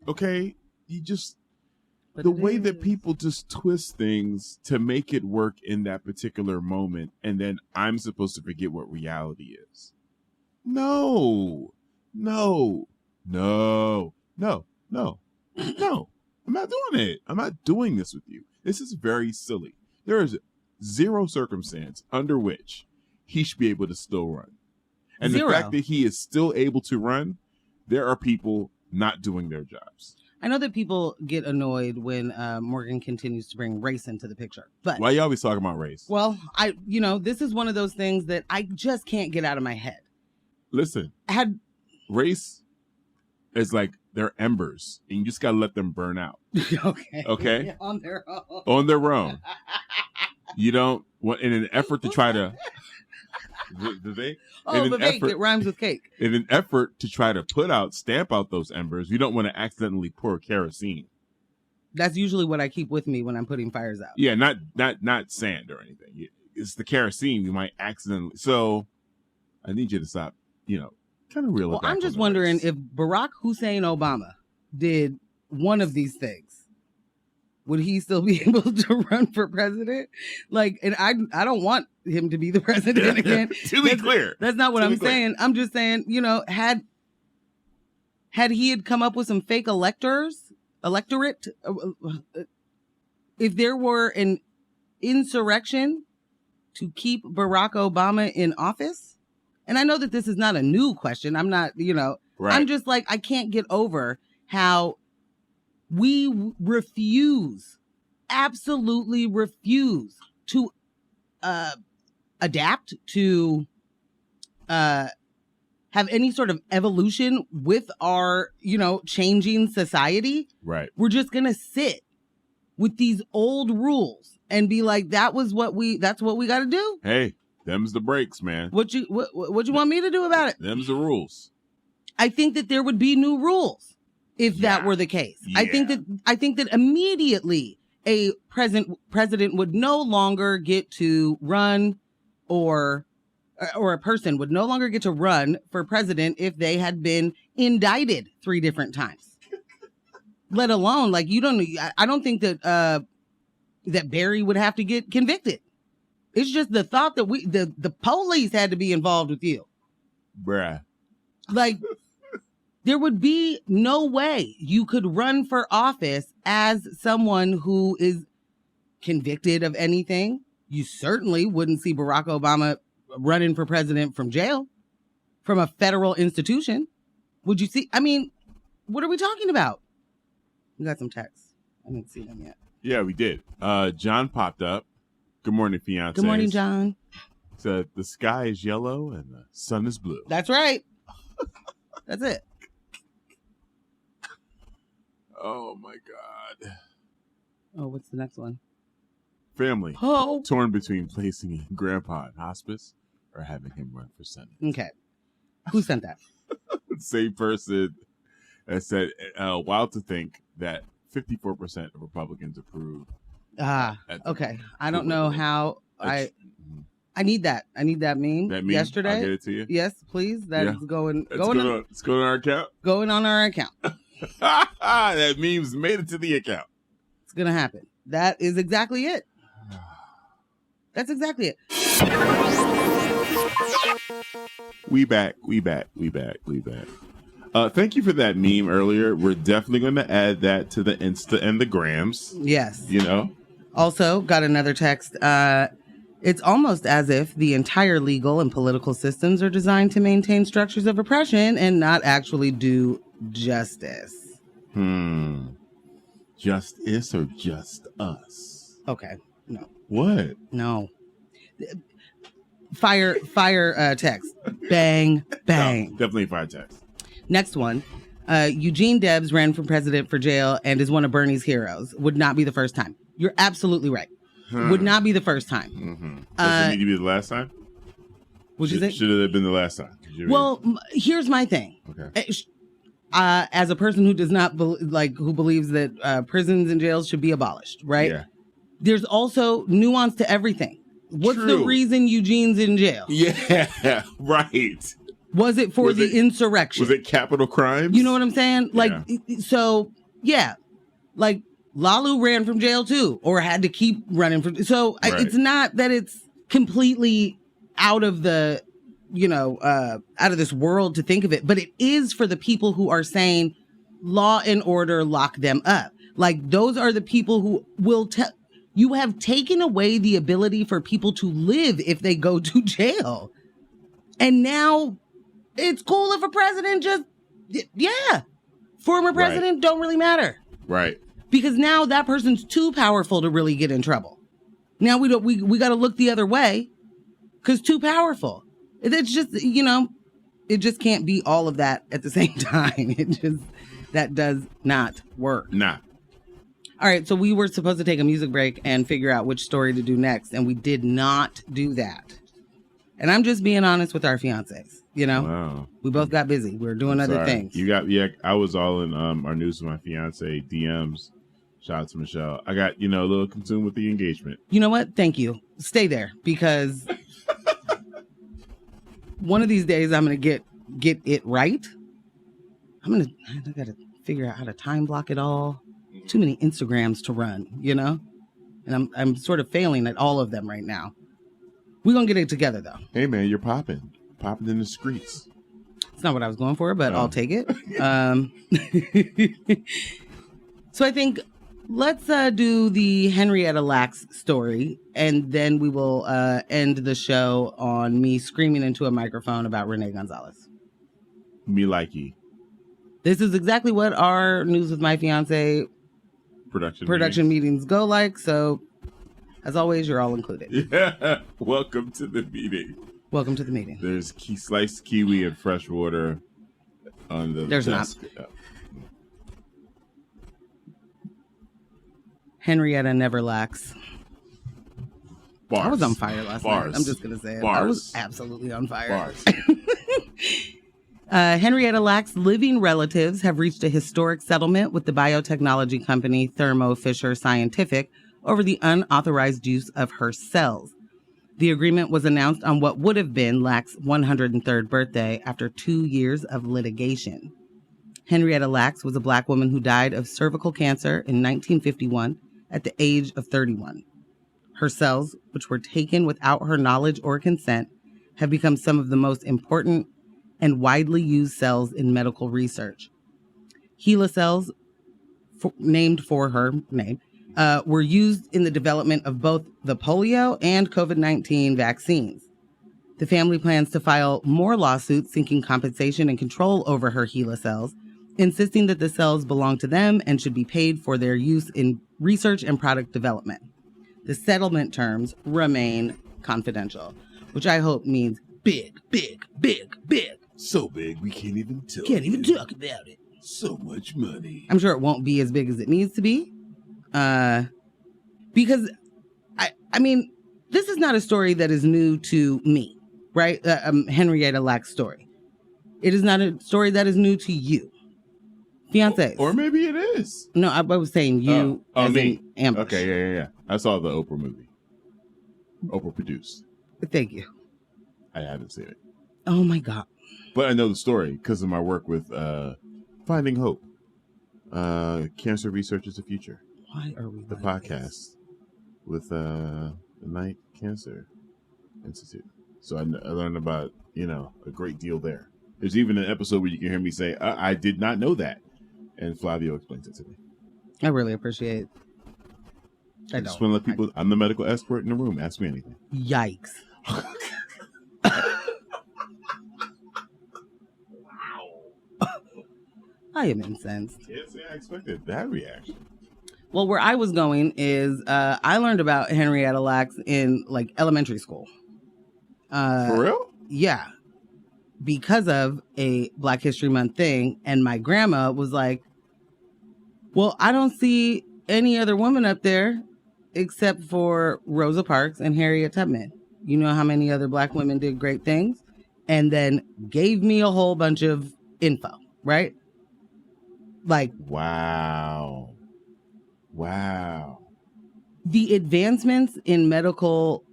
Okay? The way that people just twist things to make it work in that particular moment, and then I'm supposed to forget what reality is. No. I'm not doing it. I'm not doing this with you. This is very silly. There is zero circumstance under which he should be able to still run. And the fact that he is still able to run, there are people not doing their jobs. I know that people get annoyed when Morgan continues to bring race into the picture. But why you always talking about race? Well, this is one of those things that I just can't get out of my head. Listen, race is like they're embers, and you just gotta let them burn out. Okay. On their own. On their own. You don't want in an effort to try to. Do they? Oh, the cake. It rhymes with cake. In an effort to try to stamp out those embers, you don't want to accidentally pour kerosene. That's usually what I keep with me when I'm putting fires out. Yeah, not sand or anything. It's the kerosene you might accidentally. So, I need you to stop. Kind of reel it back. Well, I'm just wondering if Barack Hussein Obama did one of these things, would he still be able to run for president? And I don't want him to be the president again. To be clear, that's not what I'm saying. I'm just saying, had he had come up with some fake electorate, if there were an insurrection to keep Barack Obama in office. And I know that this is not a new question. I'm not, right. I'm just I can't get over how we absolutely refuse to adapt, to have any sort of evolution with our, changing society. Right. We're just going to sit with these old rules and be like, that's what we got to do. Hey. Them's the breaks, man. What you want me to do about it? Them's the rules. I think that there would be new rules if that were the case. Yeah. I think that immediately a president would no longer get to run, or a person would no longer get to run for president if they had been indicted 3 different times. Let alone I don't think that that Barry would have to get convicted. It's just the thought that the police had to be involved with you. Bruh. There would be no way you could run for office as someone who is convicted of anything. You certainly wouldn't see Barack Obama running for president from jail, from a federal institution. Would you see? I mean, what are we talking about? We got some texts. I didn't see them yet. Yeah, we did. John popped up. Good morning, fiancé. Good morning, John. Said the sky is yellow and the sun is blue. That's right. That's it. Oh my God. Oh, what's the next one? Family. Oh. Torn between placing grandpa in hospice or having him run for senate. Okay. Who sent that? Same person that said, wild to think that 54% of Republicans approve. Okay. I don't know how I need that. I need that meme. That meme? Yesterday. I'll get it to you. Yes, please. It's going on our account. Going on our account. That meme's made it to the account. It's going to happen. That is exactly it. That's exactly it. We back. Thank you for that meme earlier. We're definitely going to add that to the Insta and the Grams. Yes. Also, got another text. It's almost as if the entire legal and political systems are designed to maintain structures of oppression and not actually do justice. Justice or just us? Okay. No. What? No. Fire text. Bang, bang. No, definitely fire text. Next one. Eugene Debs ran for president for jail and is one of Bernie's heroes. Would not be the first time. You're absolutely right. Would not be the first time. Mm-hmm. Does it need to be the last time? Would you think? Should it have been the last time? Well, here's my thing. Okay. As a person who does not who believes that prisons and jails should be abolished, right? Yeah. There's also nuance to everything. What's True. the reason Eugene's in jail? Yeah, right. Was it for the insurrection? Was it capital crimes? You know what I'm saying? Lalu ran from jail too, or had to keep running from. So right. It's not that it's completely out of the, out of this world to think of it, but it is for the people who are saying law and order, lock them up. Those are the people who will tell. You have taken away the ability for people to live if they go to jail. And now it's cool if a president former president don't really matter. Right. Because now that person's too powerful to really get in trouble. Now we got to look the other way because too powerful. It's just, it just can't be all of that at the same time. That does not work. Nah. All right, so we were supposed to take a music break and figure out which story to do next, and we did not do that. And I'm just being honest with our fiancés, you know? Wow. We both got busy. We were doing other things. I was all in our news with my fiance DMs. Shout out to Michelle. I got, a little consumed with the engagement. You know what? Thank you. Stay there, because one of these days I'm going to get it right. I got to figure out how to time block it all. Too many Instagrams to run, And I'm sort of failing at all of them right now. We're going to get it together, though. Hey, man, you're popping in the streets. It's not what I was going for, but I'll take it. So I think let's do the Henrietta Lacks story, and then we will end the show on me screaming into a microphone about Rene Gonzalez. Me likey. This is exactly what our News with My Fiancé production meetings go like. So, as always, you're all included. Yeah. Welcome to the meeting. Welcome to the meeting. There's sliced kiwi and fresh water on the There's desk. not. Henrietta never lacks. Bars. I was on fire last night. I'm just going to say it. Bars. I was absolutely on fire. Bars. Henrietta Lacks' living relatives have reached a historic settlement with the biotechnology company Thermo Fisher Scientific over the unauthorized use of her cells. The agreement was announced on what would have been Lacks' 103rd birthday after 2 years of litigation. Henrietta Lacks was a Black woman who died of cervical cancer in 1951 at the age of 31. Her cells, which were taken without her knowledge or consent, have become some of the most important and widely used cells in medical research. HeLa cells, named for her name, were used in the development of both the polio and COVID-19 vaccines. The family plans to file more lawsuits seeking compensation and control over her HeLa cells, insisting that the cells belong to them and should be paid for their use in research and product development. The settlement terms remain confidential, which I hope means big, big, big, big. So big we can't even talk. Can't even talk about it. So much money. I'm sure it won't be as big as it needs to be. Because, I mean, this is not a story that is new to me, right? Henrietta Lacks' story. It is not a story that is new to you. Fiancés. Or maybe it is. No, I was saying you as me. in Ambush. Okay, yeah. I saw the Oprah movie. Oprah produced. Thank you. I haven't seen it. Oh, my God. But I know the story because of my work with Finding Hope. Cancer Research is the Future. Why are we the podcast with the Night Cancer Institute. So I learned about, a great deal there. There's even an episode where you can hear me say, I did not know that. And Flavio explains it to me. I really appreciate I just want to let people, I'm the medical expert in the room. Ask me anything. Yikes. I am incensed. Can't say I expected that reaction. Well, where I was going is I learned about Henrietta Lacks in elementary school. For real? Yeah. Because of a Black History Month thing. And my grandma was like, well, I don't see any other woman up there except for Rosa Parks and Harriet Tubman. You know how many other Black women did great things? And then gave me a whole bunch of info, right? Wow. The advancements in medical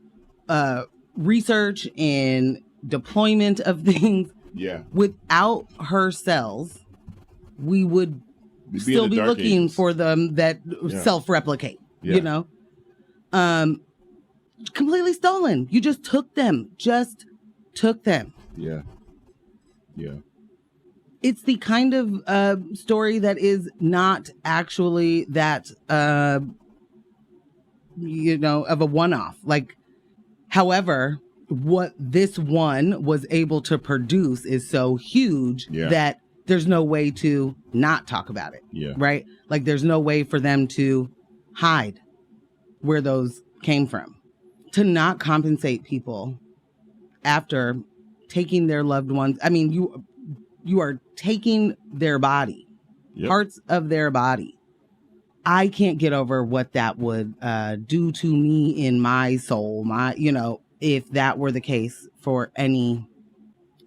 research and deployment of things. Yeah. Without her cells, we would still be looking ages. For them that self-replicate, completely stolen. You just took them. Yeah. It's the kind of story that is not actually that, of a one-off. However, what this one was able to produce is so huge that there's no way to not talk about it. Yeah. Right? There's no way for them to hide where those came from. To not compensate people after taking their loved ones. I mean, you are taking their body Yep. parts of their body. I can't get over what that would do to me in my soul. If that were the case for any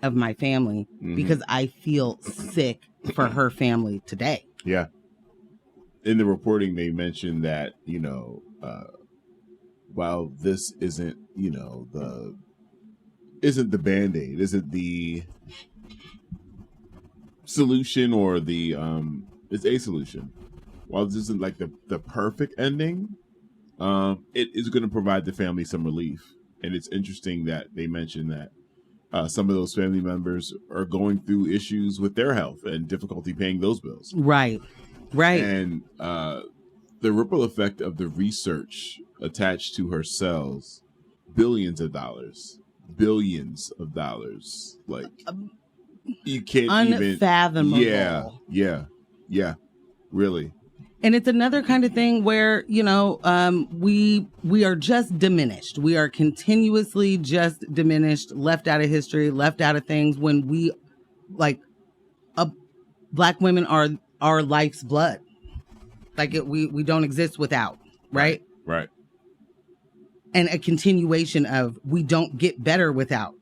of my family, because I feel sick for her family today. Yeah. In the reporting, they mentioned that, while this isn't, isn't the Band-Aid, isn't the solution or it's a solution. While this isn't like the perfect ending, it is going to provide the family some relief. And it's interesting that they mentioned that some of those family members are going through issues with their health and difficulty paying those bills. Right. And the ripple effect of the research attached to her cells, billions of dollars. Like, you can't unfathomable. Yeah, really. And it's another kind of thing where, we are just diminished. We are continuously just diminished, left out of history, left out of things when we, Black women are our life's blood. We don't exist without, right? Right. And a continuation of we don't get better without.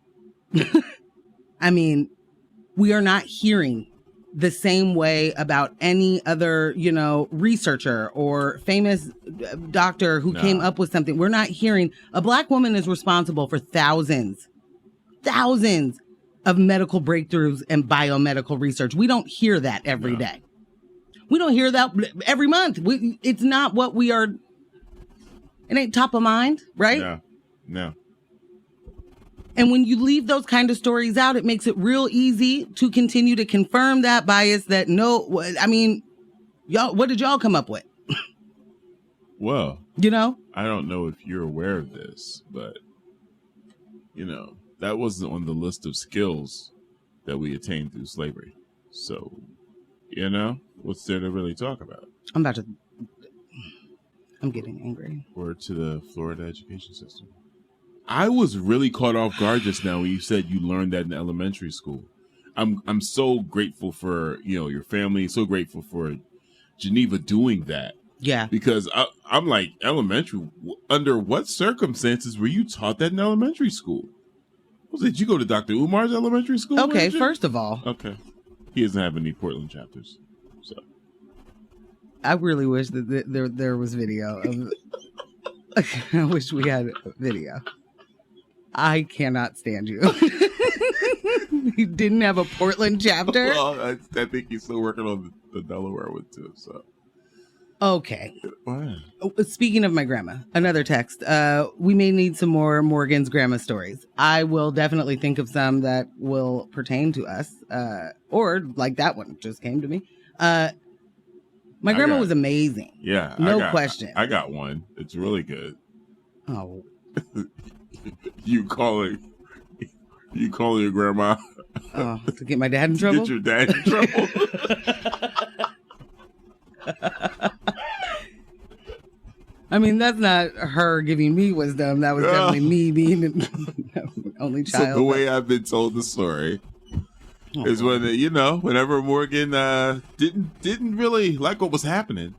I mean, we are not hearing the same way about any other, researcher or famous doctor who came up with something. We're not hearing a Black woman is responsible for thousands of medical breakthroughs and biomedical research. We don't hear that every day. We don't hear that every month. It's not what we are. It ain't top of mind, right? No. And when you leave those kind of stories out, it makes it real easy to continue to confirm that bias that y'all, what did y'all come up with? Well, I don't know if you're aware of this, but, that wasn't on the list of skills that we attained through slavery. So, what's there to really talk about? I'm getting angry. Or to the Florida education system. I was really caught off guard just now when you said you learned that in elementary school. I'm so grateful for, your family, so grateful for Geneva doing that. Yeah. Because I'm like, elementary, under what circumstances were you taught that in elementary school? Did you go to Dr. Umar's elementary school? Okay, first of all. Okay. He doesn't have any Portland chapters. So I really wish that there was video of I wish we had video. I cannot stand you. He didn't have a Portland chapter. Well, I think he's still working on the Delaware one too. So, okay. What? Speaking of my grandma, another text. We may need some more Morgan's grandma stories. I will definitely think of some that will pertain to us, or like that one just came to me. My grandma was amazing. Yeah, no question. I got one. It's really good. Oh. You calling your grandma to get my dad in trouble? Get your dad in trouble? I mean, that's not her giving me wisdom. That was definitely me being an only child. So the way I've been told the story is when, whenever Morgan didn't really like what was happening.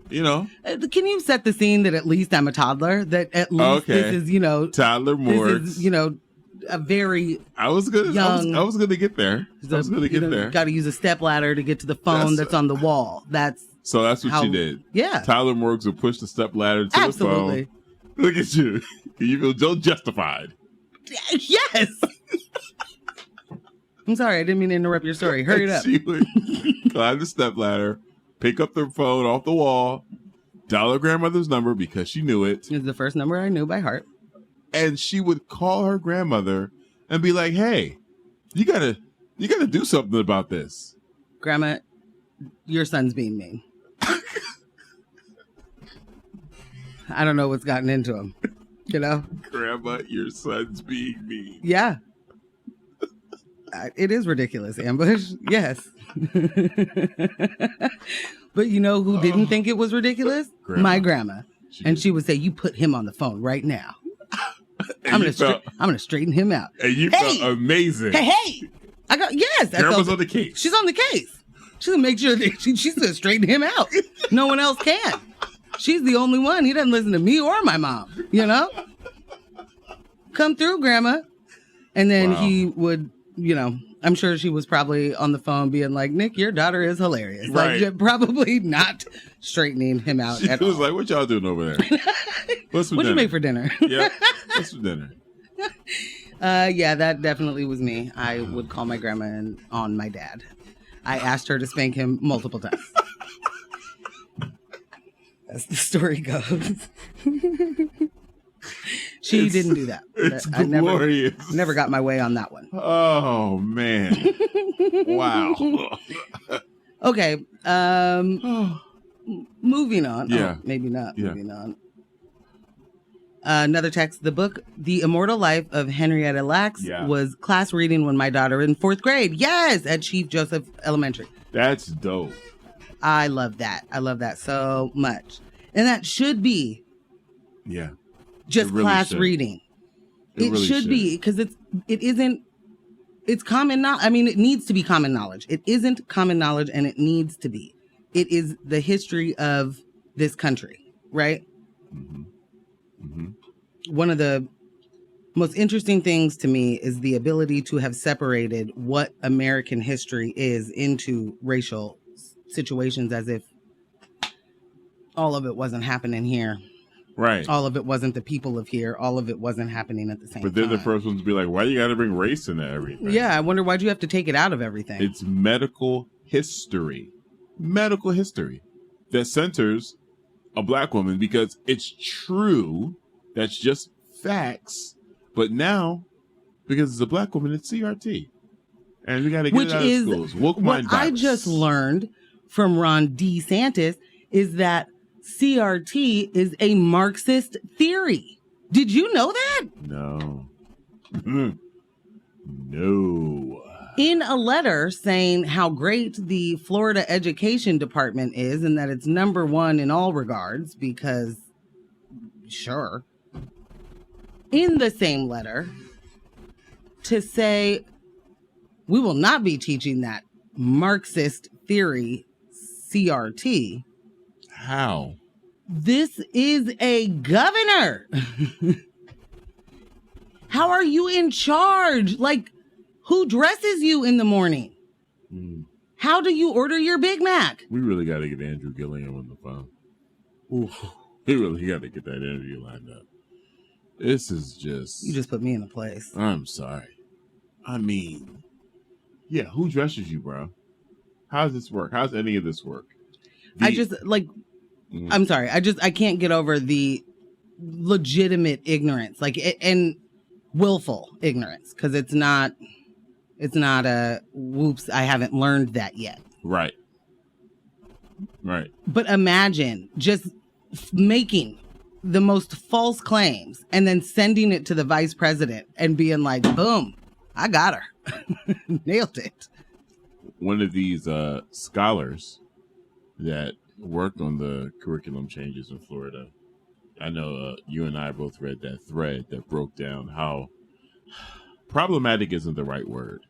Can you set the scene that at least I'm a toddler? That at least this is, toddler Morgan. This is, a very I was gonna get there. Got to use a stepladder to get to the phone that's on the wall. So that's what you did. Yeah. Tyler Morgs would push the stepladder to the phone. Look at you. You feel justified. Yes. I'm sorry, I didn't mean to interrupt your story. Hurry it up. She would climb the stepladder, pick up the phone off the wall, dial her grandmother's number because she knew it. It's the first number I knew by heart. And she would call her grandmother and be like, "Hey, you gotta do something about this. Grandma, your son's being mean." I don't know what's gotten into him. Grandma, your son's being mean. Yeah. It is ridiculous, Ambush. Yes. But you know who didn't think it was ridiculous? Grandma. My grandma. She would say, "You put him on the phone right now. I'm gonna straighten him out." And you felt amazing. Hey! Grandma's on the case. She's on the case. She's gonna make sure that she's gonna straighten him out. No one else can. She's the only one. He doesn't listen to me or my mom, you know? Come through, Grandma. And then he would, you know, I'm sure she was probably on the phone being like, Nick, your daughter is hilarious. Right. Like, probably not straightening him out She at was all. like, what y'all doing over there? What'd you make for dinner? Yeah. What's for dinner? Yeah, that definitely was me. I would call my grandma on my dad. I asked her to spank him multiple times. As the story goes. She didn't do that. It's I glorious. never got my way on that one. Oh, man. Wow. Okay. Moving on. Yeah. Oh, maybe not. Yeah. Moving on. Another text. The book, The Immortal Life of Henrietta Lacks, was class reading when my daughter in 4th grade. Yes, at Chief Joseph Elementary. That's dope. I love that. I love that so much. And that should be just really class reading. It really should be, because it's common knowledge. I mean, it needs to be common knowledge. It isn't common knowledge, and it needs to be. It is the history of this country, right? Mm-hmm. Mm-hmm. One of the most interesting things to me is the ability to have separated what American history is into racial situations, as if all of it wasn't happening here. Right. All of it wasn't the people of here. All of it wasn't happening at the same time. But they're the first ones to be like, why you got to bring race into everything? Yeah, I wonder why'd you have to take it out of everything? It's medical history. Medical history that centers a black woman, because it's true. That's just facts. But now, because it's a black woman, it's CRT. And we got to get it out of schools. Woke mind what I virus. just learned from Ron DeSantis is that CRT is a Marxist theory. Did you know that? No. No. In a letter saying how great the Florida Education Department is and that it's number one in all regards, because sure. In the same letter, to say we will not be teaching that Marxist theory CRT. How? This is a governor. How are you in charge? Like, who dresses you in the morning? How do you order your Big Mac? We really got to get Andrew Gilliam on the phone. Ooh. We really got to get that interview lined up. This is just... You just put me in a place. I'm sorry. I mean, yeah, who dresses you, bro? How does this work? How's any of this work? I'm sorry. I can't get over the legitimate ignorance, like, and willful ignorance, because it's not a whoops, I haven't learned that yet. Right. But imagine just making the most false claims and then sending it to the vice president and being like, boom, I got her. Nailed it. One of these scholars that worked on the curriculum changes in Florida, I know you and I both read that thread that broke down how problematic isn't the right word.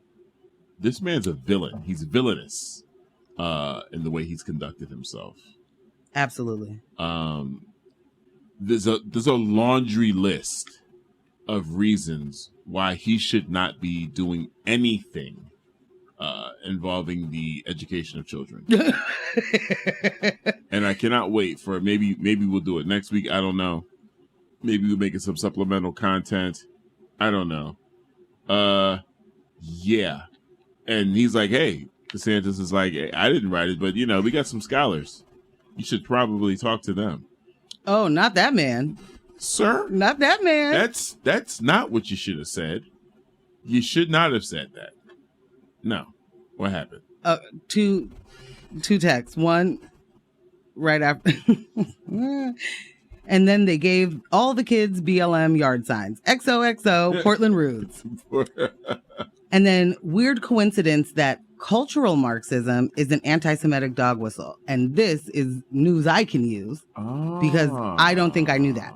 This man's a villain. He's villainous in the way he's conducted himself. Absolutely. There's a laundry list of reasons why he should not be doing anything involving the education of children. And I cannot wait for maybe we'll do it next week. I don't know. Maybe we'll make it some supplemental content. I don't know. Yeah. And he's like, hey, DeSantis is like, hey, I didn't write it, but we got some scholars. You should probably talk to them. Oh, not that man. Sir? Not that man. That's not what you should have said. You should not have said that. No. What happened? Two texts. One right after. And then they gave all the kids BLM yard signs. XOXO, Portland Rudes. And then weird coincidence that cultural Marxism is an anti-Semitic dog whistle. And this is news I can use because I don't think I knew that.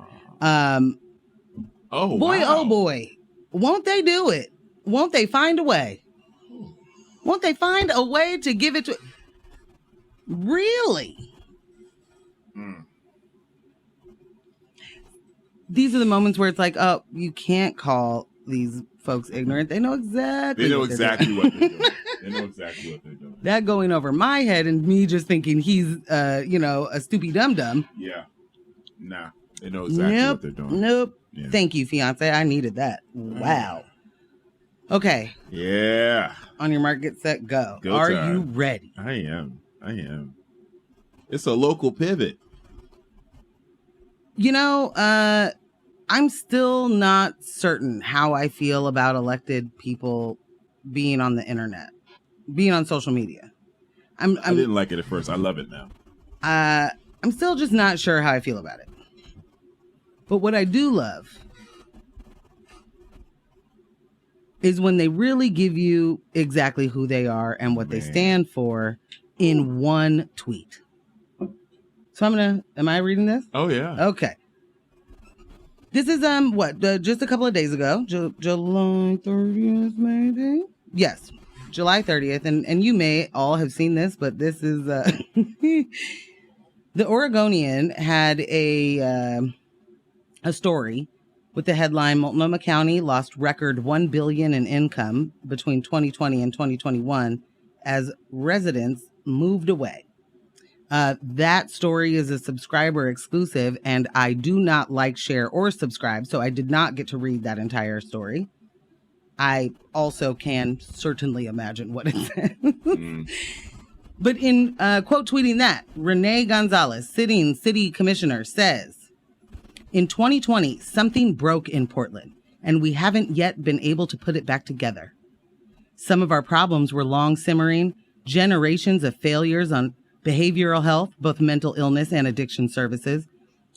Oh boy. Won't they do it? Won't they find a way? Won't they find a way to give it to... Really? These are the moments where it's like, oh, you can't call these folks ignorant. They know exactly. They know what exactly what they're doing. They know exactly what they're doing. That going over my head and me just thinking he's, a stupid dum-dum. Yeah. Nah. They know exactly what they're doing. Nope. Yeah. Thank you, fiance. I needed that. Wow. Okay. Yeah. On your mark, get set, go. Go Are time. you ready? I am. It's a local pivot. I'm still not certain how I feel about elected people being on the internet, being on social media. I didn't like it at first. I love it now. I'm still just not sure how I feel about it. But what I do love is when they really give you exactly who they are and what they stand for in one tweet. So am I reading this? Oh, yeah. Okay. This is, just a couple of days ago, July 30th, maybe? Yes, July 30th. And you may all have seen this, but this is, the Oregonian had a story with the headline, Multnomah County lost record $1 billion in income between 2020 and 2021 as residents moved away. That story is a subscriber exclusive, and I do not like, share, or subscribe, so I did not get to read that entire story. I also can certainly imagine what it says. But in quote tweeting that, Rene Gonzalez, sitting city commissioner, says, in 2020, something broke in Portland, and we haven't yet been able to put it back together. Some of our problems were long simmering, generations of failures on behavioral health, both mental illness and addiction services,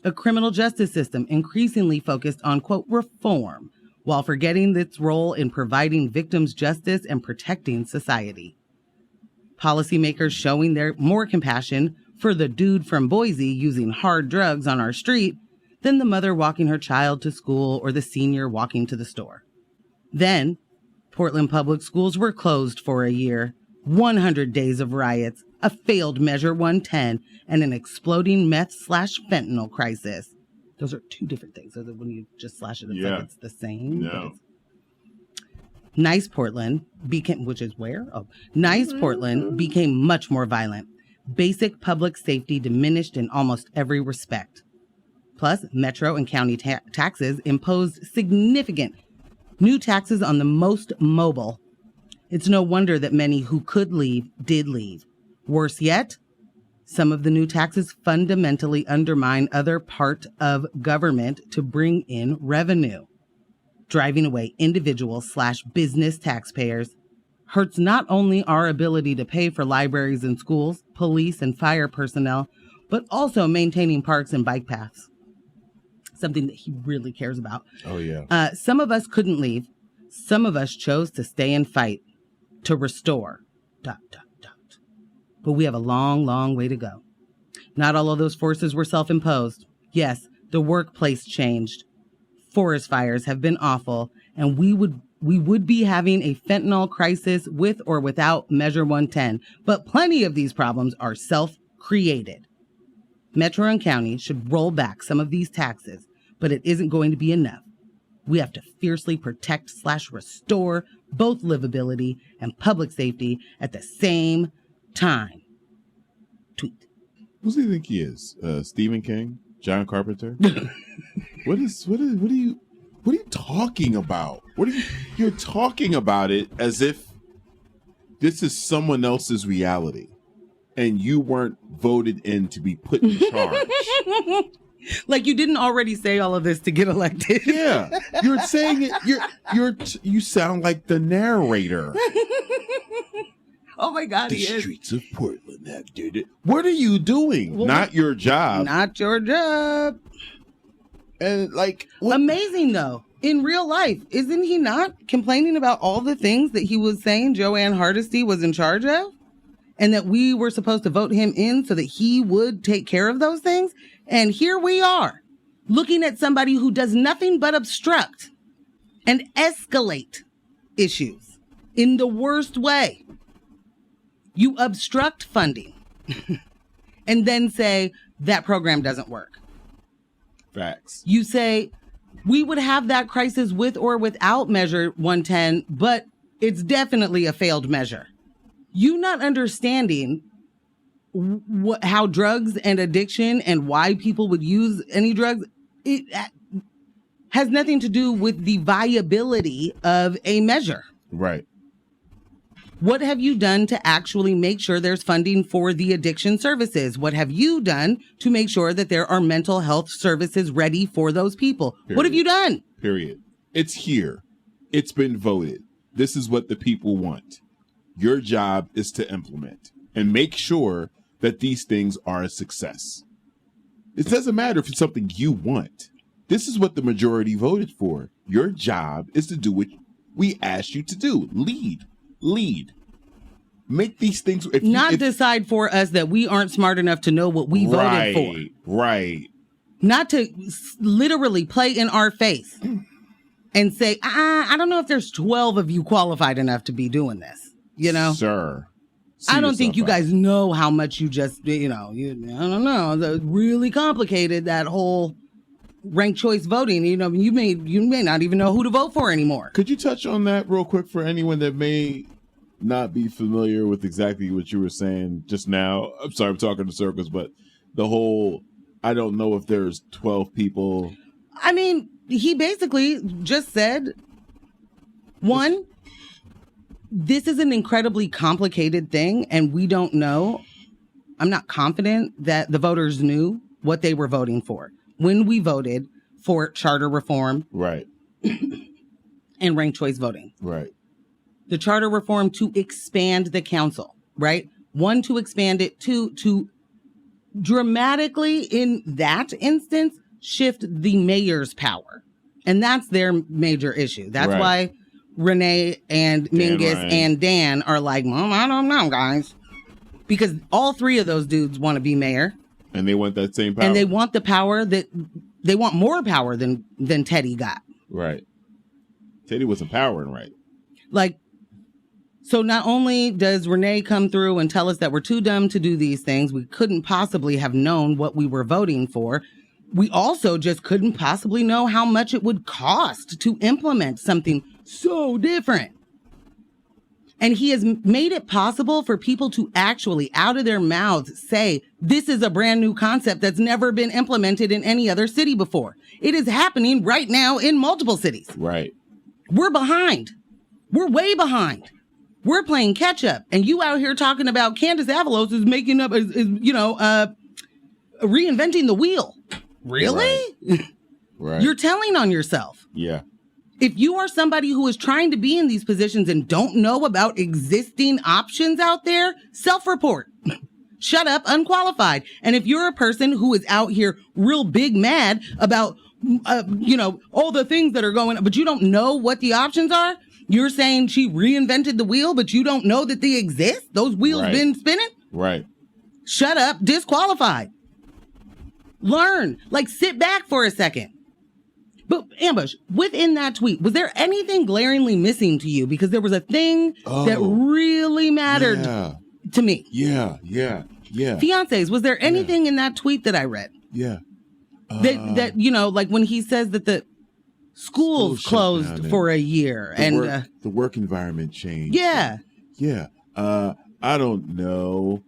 a criminal justice system increasingly focused on, quote, reform, while forgetting its role in providing victims justice and protecting society. Policymakers showing their more compassion for the dude from Boise using hard drugs on our street than the mother walking her child to school or the senior walking to the store. Then, Portland public schools were closed for a year, 100 days of riots, a failed Measure 110, and an exploding meth/fentanyl crisis. Those are two different things. So that when you just slash it, it's like it's the same. No. Nice Portland became, which is where? Oh, Nice Portland became much more violent. Basic public safety diminished in almost every respect. Plus, metro and county taxes imposed significant new taxes on the most mobile. It's no wonder that many who could leave did leave. Worse yet, some of the new taxes fundamentally undermine other part of government to bring in revenue. Driving away individual/business taxpayers hurts not only our ability to pay for libraries and schools, police and fire personnel, but also maintaining parks and bike paths. Something that he really cares about. Oh, yeah. Some of us couldn't leave. Some of us chose to stay and fight to restore. ... But we have a long, long way to go. Not all of those forces were self-imposed. Yes, the workplace changed. Forest fires have been awful, and we would be having a fentanyl crisis with or without Measure 110. But plenty of these problems are self-created. Metro and county should roll back some of these taxes, but it isn't going to be enough. We have to fiercely protect/restore both livability and public safety at the same time. Tweet. Who does he think he is? Stephen King? John Carpenter? What are you talking about? You're talking about it as if this is someone else's reality and you weren't voted in to be put in charge. Like you didn't already say all of this to get elected. Yeah. You're saying it. You sound like the narrator. Oh my God, the he is. streets of Portland that did it. What are you doing? Well, not your job. Not your job. And amazing though. In real life, isn't he not complaining about all the things that he was saying Joanne Hardesty was in charge of? And that we were supposed to vote him in so that he would take care of those things? And here we are, looking at somebody who does nothing but obstruct and escalate issues in the worst way. You obstruct funding and then say that program doesn't work. Facts. You say we would have that crisis with or without Measure 110, but it's definitely a failed measure. You not understanding how drugs and addiction and why people would use any drugs, it has nothing to do with the viability of a measure. Right. What have you done to actually make sure there's funding for the addiction services? What have you done to make sure that there are mental health services ready for those people? Period. What have you done? Period. It's here. It's been voted. This is what the people want. Your job is to implement and make sure that these things are a success. It doesn't matter if it's something you want. This is what the majority voted for. Your job is to do what we asked you to do. Lead. Make these things. Decide for us that we aren't smart enough to know what we voted for. Right. Not to literally play in our face and say, I don't know if there's 12 of you qualified enough to be doing this. You know? Sir. I don't think you guys know how much you just, I don't know. It's really complicated, that whole ranked choice voting. You may not even know who to vote for anymore. Could you touch on that real quick for anyone that may not be familiar with exactly what you were saying just now? I'm sorry, I'm talking in circles, but the whole, I don't know if there's 12 people. I mean, he basically just said, one, this is an incredibly complicated thing, and we don't know. I'm not confident that the voters knew what they were voting for when we voted for charter reform. Right. And ranked choice voting. Right. The charter reform to expand the council, right? One, to expand it. Two, to dramatically, in that instance, shift the mayor's power. And that's their major issue. That's why Rene and Mingus and Dan are like, Mom, I don't know, guys. Because all three of those dudes want to be mayor. And they want that same power. And they want the power they want more power than Teddy got. Right. Teddy was empowering, right? So not only does Rene come through and tell us that we're too dumb to do these things, we couldn't possibly have known what we were voting for. We also just couldn't possibly know how much it would cost to implement something so different. And he has made it possible for people to actually, out of their mouths, say, this is a brand new concept that's never been implemented in any other city before. It is happening right now in multiple cities. Right. We're behind. We're way behind. We're playing catch up. And you out here talking about Candace Avalos is making up, reinventing the wheel. Really? Right. You're telling on yourself. Yeah. If you are somebody who is trying to be in these positions and don't know about existing options out there, self-report. Shut up, unqualified. And if you're a person who is out here real big mad about, all the things that are going on, but you don't know what the options are, you're saying she reinvented the wheel, but you don't know that they exist? Those wheels been spinning? Right. Shut up, disqualified. Learn. Sit back for a second. But Ambush, within that tweet, was there anything glaringly missing to you? Because there was a thing that really mattered to me. Yeah. Fiancés, was there anything in that tweet that I read? Yeah. That when he says that the schools closed for a year and the work environment changed. Yeah. I don't know.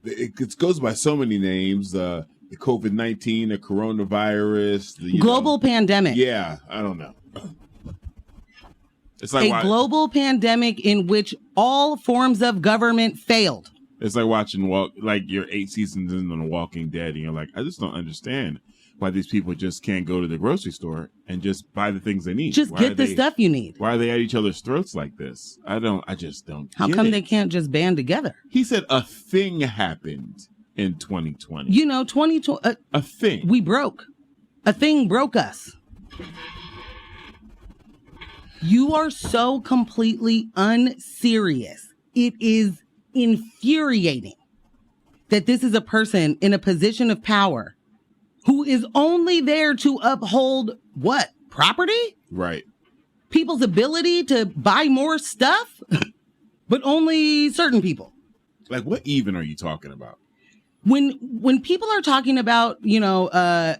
It goes by so many names. The COVID-19, the coronavirus, the global pandemic. Yeah, I don't know. It's like global pandemic in which all forms of government failed. It's like watching your 8 seasons in on The Walking Dead, and you're like, I just don't understand why these people just can't go to the grocery store and just buy the things they need. Just get the stuff you need. Why are they at each other's throats like this? I just don't. How come they can't just band together? He said a thing happened in 2020. 2020. A thing. We broke. A thing broke us. You are so completely unserious. It is infuriating that this is a person in a position of power who is only there to uphold what? Property? Right. People's ability to buy more stuff, but only certain people. Like, what even are you talking about? When people are talking about,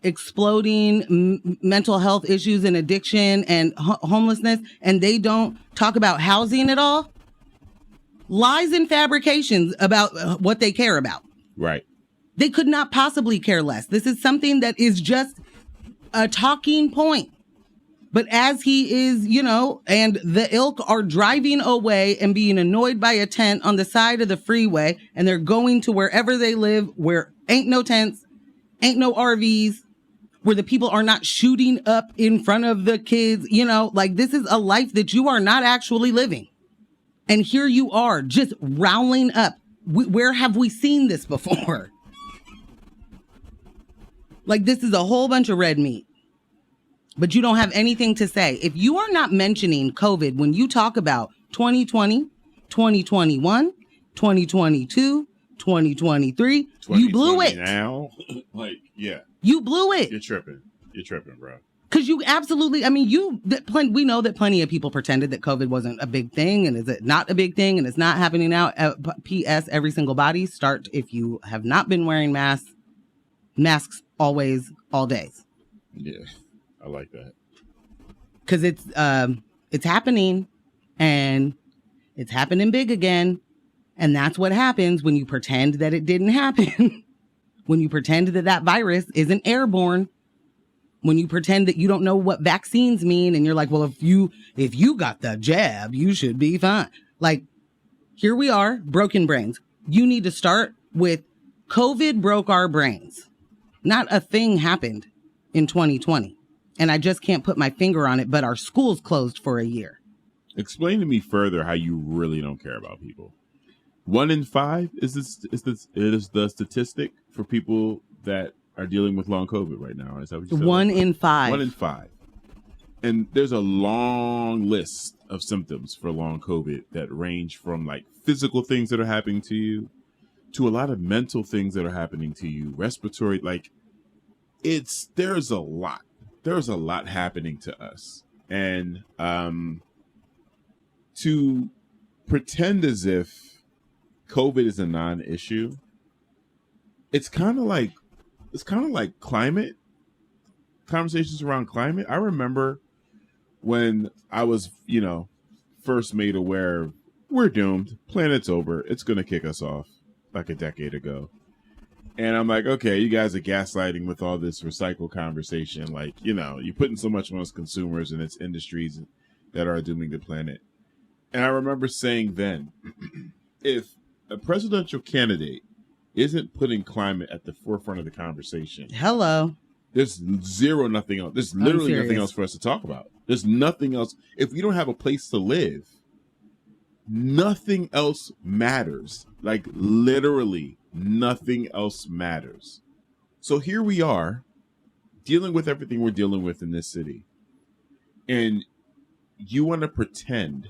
exploding mental health issues and addiction and homelessness, and they don't talk about housing at all, lies and fabrications about what they care about. Right. They could not possibly care less. This is something that is just a talking point. But as he is, and the ilk are driving away and being annoyed by a tent on the side of the freeway, and they're going to wherever they live, where ain't no tents, ain't no RVs, where the people are not shooting up in front of the kids, this is a life that you are not actually living. And here you are just riling up. Where have we seen this before? Like, this is a whole bunch of red meat. But you don't have anything to say. If you are not mentioning COVID when you talk about 2020, 2021, 2022, 2023, you blew it. Now, yeah. You blew it. You're tripping, bro. Because you absolutely, we know that plenty of people pretended that COVID wasn't a big thing, and is it not a big thing, and it's not happening now. P.S. Every single body, start if you have not been wearing masks always, all days. Yeah. I like that. Because it's happening, and it's happening big again. And that's what happens when you pretend that it didn't happen. When you pretend that virus isn't airborne. When you pretend that you don't know what vaccines mean, and you're like, well, if you got the jab, you should be fine. Like, here we are, broken brains. You need to start with COVID broke our brains. Not a thing happened in 2020. And I just can't put my finger on it, but our schools closed for a year. Explain to me further how you really don't care about people. 1 in 5 is the statistic for people that are dealing with long COVID right now. Is that what you said? 1 in 5. 1 in 5. And there's a long list of symptoms for long COVID that range from like physical things that are happening to you to a lot of mental things that are happening to you, respiratory, there's a lot. There's a lot happening to us. And to pretend as if COVID is a non-issue, it's kind of like climate, conversations around climate. I remember when I was, first made aware we're doomed, planet's over, it's going to kick us off like a decade ago. And I'm like, okay, you guys are gaslighting with all this recycle conversation. Like, you're putting so much on us consumers and its industries that are dooming the planet. And I remember saying then, if a presidential candidate isn't putting climate at the forefront of the conversation, hello, there's nothing else. There's literally nothing else for us to talk about. There's nothing else. If we don't have a place to live, nothing else matters. Like, literally nothing else matters. So here we are dealing with everything we're dealing with in this city. And you want to pretend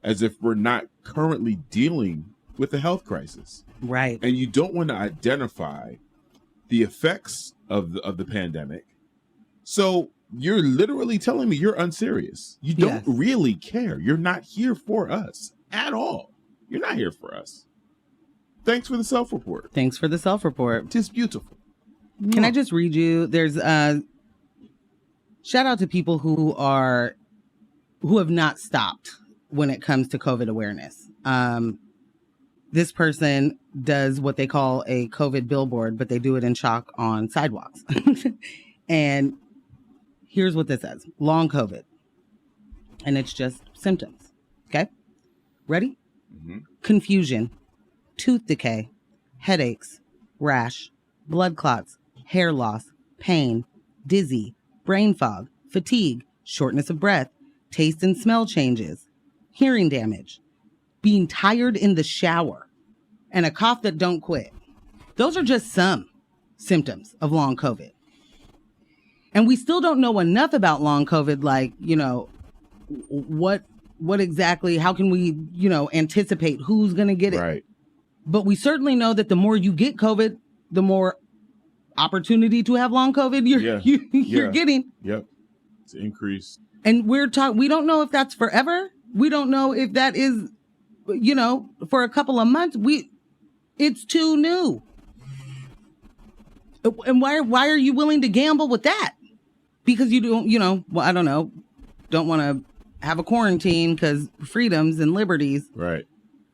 as if we're not currently dealing with a health crisis. Right. And you don't want to identify the effects of the pandemic. So you're literally telling me you're unserious. You don't really care. You're not here for us at all. You're not here for us. Thanks for the self-report. Thanks for the self-report. Just beautiful. Can I just read you? There's shout out to people who have not stopped when it comes to COVID awareness. This person does what they call a COVID billboard, but they do it in chalk on sidewalks. And here's what this says. Long COVID. And it's just symptoms. Okay? Ready? Mm-hmm. Confusion, tooth decay, headaches, rash, blood clots, hair loss, pain, dizzy, brain fog, fatigue, shortness of breath, taste and smell changes, hearing damage, being tired in the shower, and a cough that don't quit. Those are just some symptoms of long COVID. And we still don't know enough about long COVID, like, what exactly, how can we, anticipate who's going to get it? Right. But we certainly know that the more you get COVID, the more opportunity to have long COVID you're getting. Yep. It's increased. And we don't know if that's forever. We don't know if that is, for a couple of months. It's too new. And why are you willing to gamble with that? Because you don't, I don't know, don't want to have a quarantine because freedoms and liberties. Right.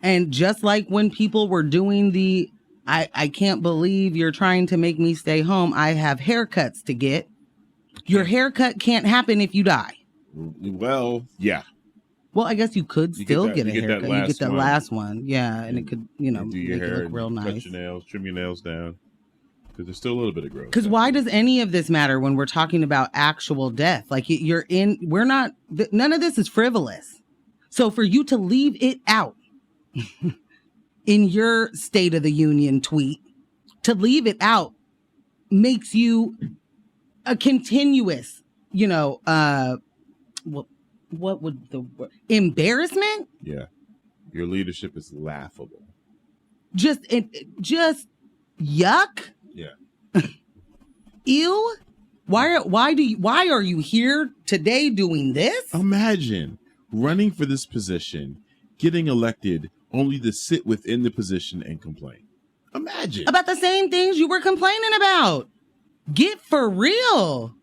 And just like when people were doing I can't believe you're trying to make me stay home. I have haircuts to get. Your haircut can't happen if you die. Well, yeah. Well, I guess you could still get a haircut. You get that last one. Yeah. And it could, do make your hair, it look real nice. Cut your nails, trim your nails down. Because there's still a little bit of growth. Because why does any of this matter when we're talking about actual death? Like none of this is frivolous. So for you to leave it out in your State of the Union tweet, to leave it out makes you a continuous, what would the word? Embarrassment? Yeah. Your leadership is laughable. Just yuck. Yeah. Ew. Why are you here today doing this? Imagine running for this position, getting elected only to sit within the position and complain. Imagine. About the same things you were complaining about. Get for real.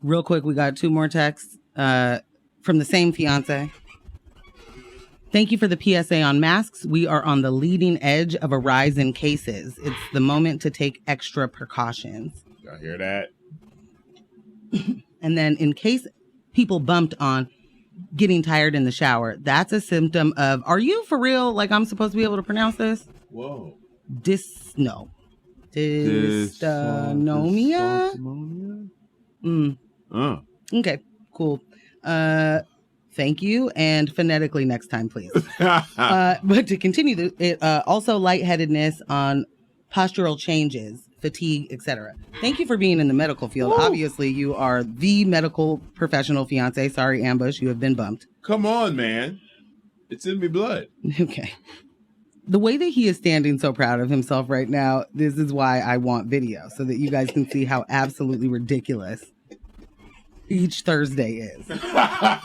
Real quick, we got 2 more texts from the same fiance. Thank you for the PSA on masks. We are on the leading edge of a rise in cases. It's the moment to take extra precautions. Y'all hear that? And then in case people bumped on getting tired in the shower, that's a symptom of, are you for real? Like I'm supposed to be able to pronounce this? Whoa. Dysnomia? Okay, cool. Thank you. And phonetically next time, please. But to continue, also lightheadedness on postural changes, fatigue, etc. Thank you for being in the medical field. Woo. Obviously, you are the medical professional fiance. Sorry, Ambush, you have been bumped. Come on, man. It's in me blood. Okay. The way that he is standing so proud of himself right now, this is why I want video, so that you guys can see how absolutely ridiculous each Thursday is.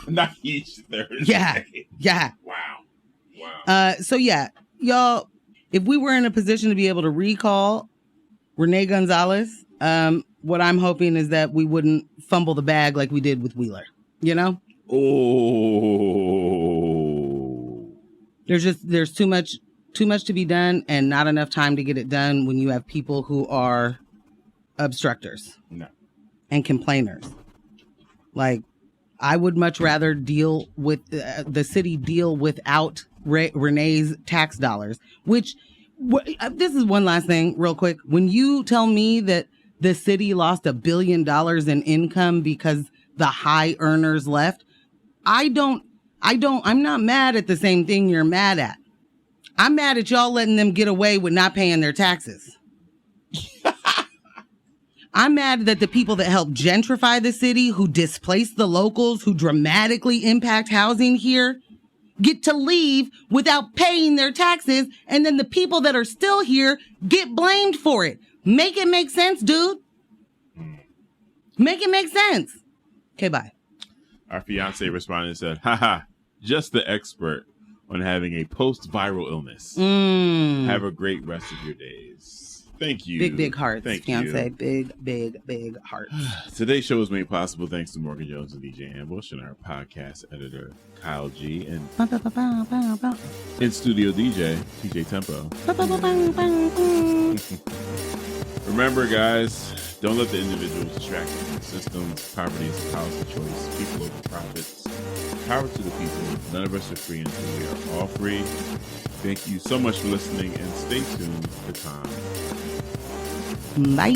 Not each Thursday. Yeah. Wow. So yeah, y'all, if we were in a position to be able to recall Rene Gonzalez, what I'm hoping is that we wouldn't fumble the bag like we did with Wheeler, Oh. There's too much to be done and not enough time to get it done when you have people who are obstructors and complainers. Like, I would much rather deal with the city deal without Renee's tax dollars, which this is one last thing real quick. When you tell me that the city lost $1 billion in income because the high earners left, I'm not mad at the same thing you're mad at. I'm mad at y'all letting them get away with not paying their taxes. I'm mad that the people that help gentrify the city, who displace the locals, who dramatically impact housing here, get to leave without paying their taxes, and then the people that are still here get blamed for it. Make it make sense, dude. Make it make sense. Okay, bye. Our fiance responded and said, haha, just the expert on having a post-viral illness. Have a great rest of your days. Thank you. Big hearts, fiance. Big hearts. Today's show was made possible thanks to Morgan Jones and DJ Ambush and our podcast editor, Kyle G. And in-studio DJ, TJ Tempo. Remember, guys, don't let the individuals distract you from systems. Poverty is a policy choice. People over profits. Power to the people. None of us are free until we are all free. Thank you so much for listening, and stay tuned for time. Bye.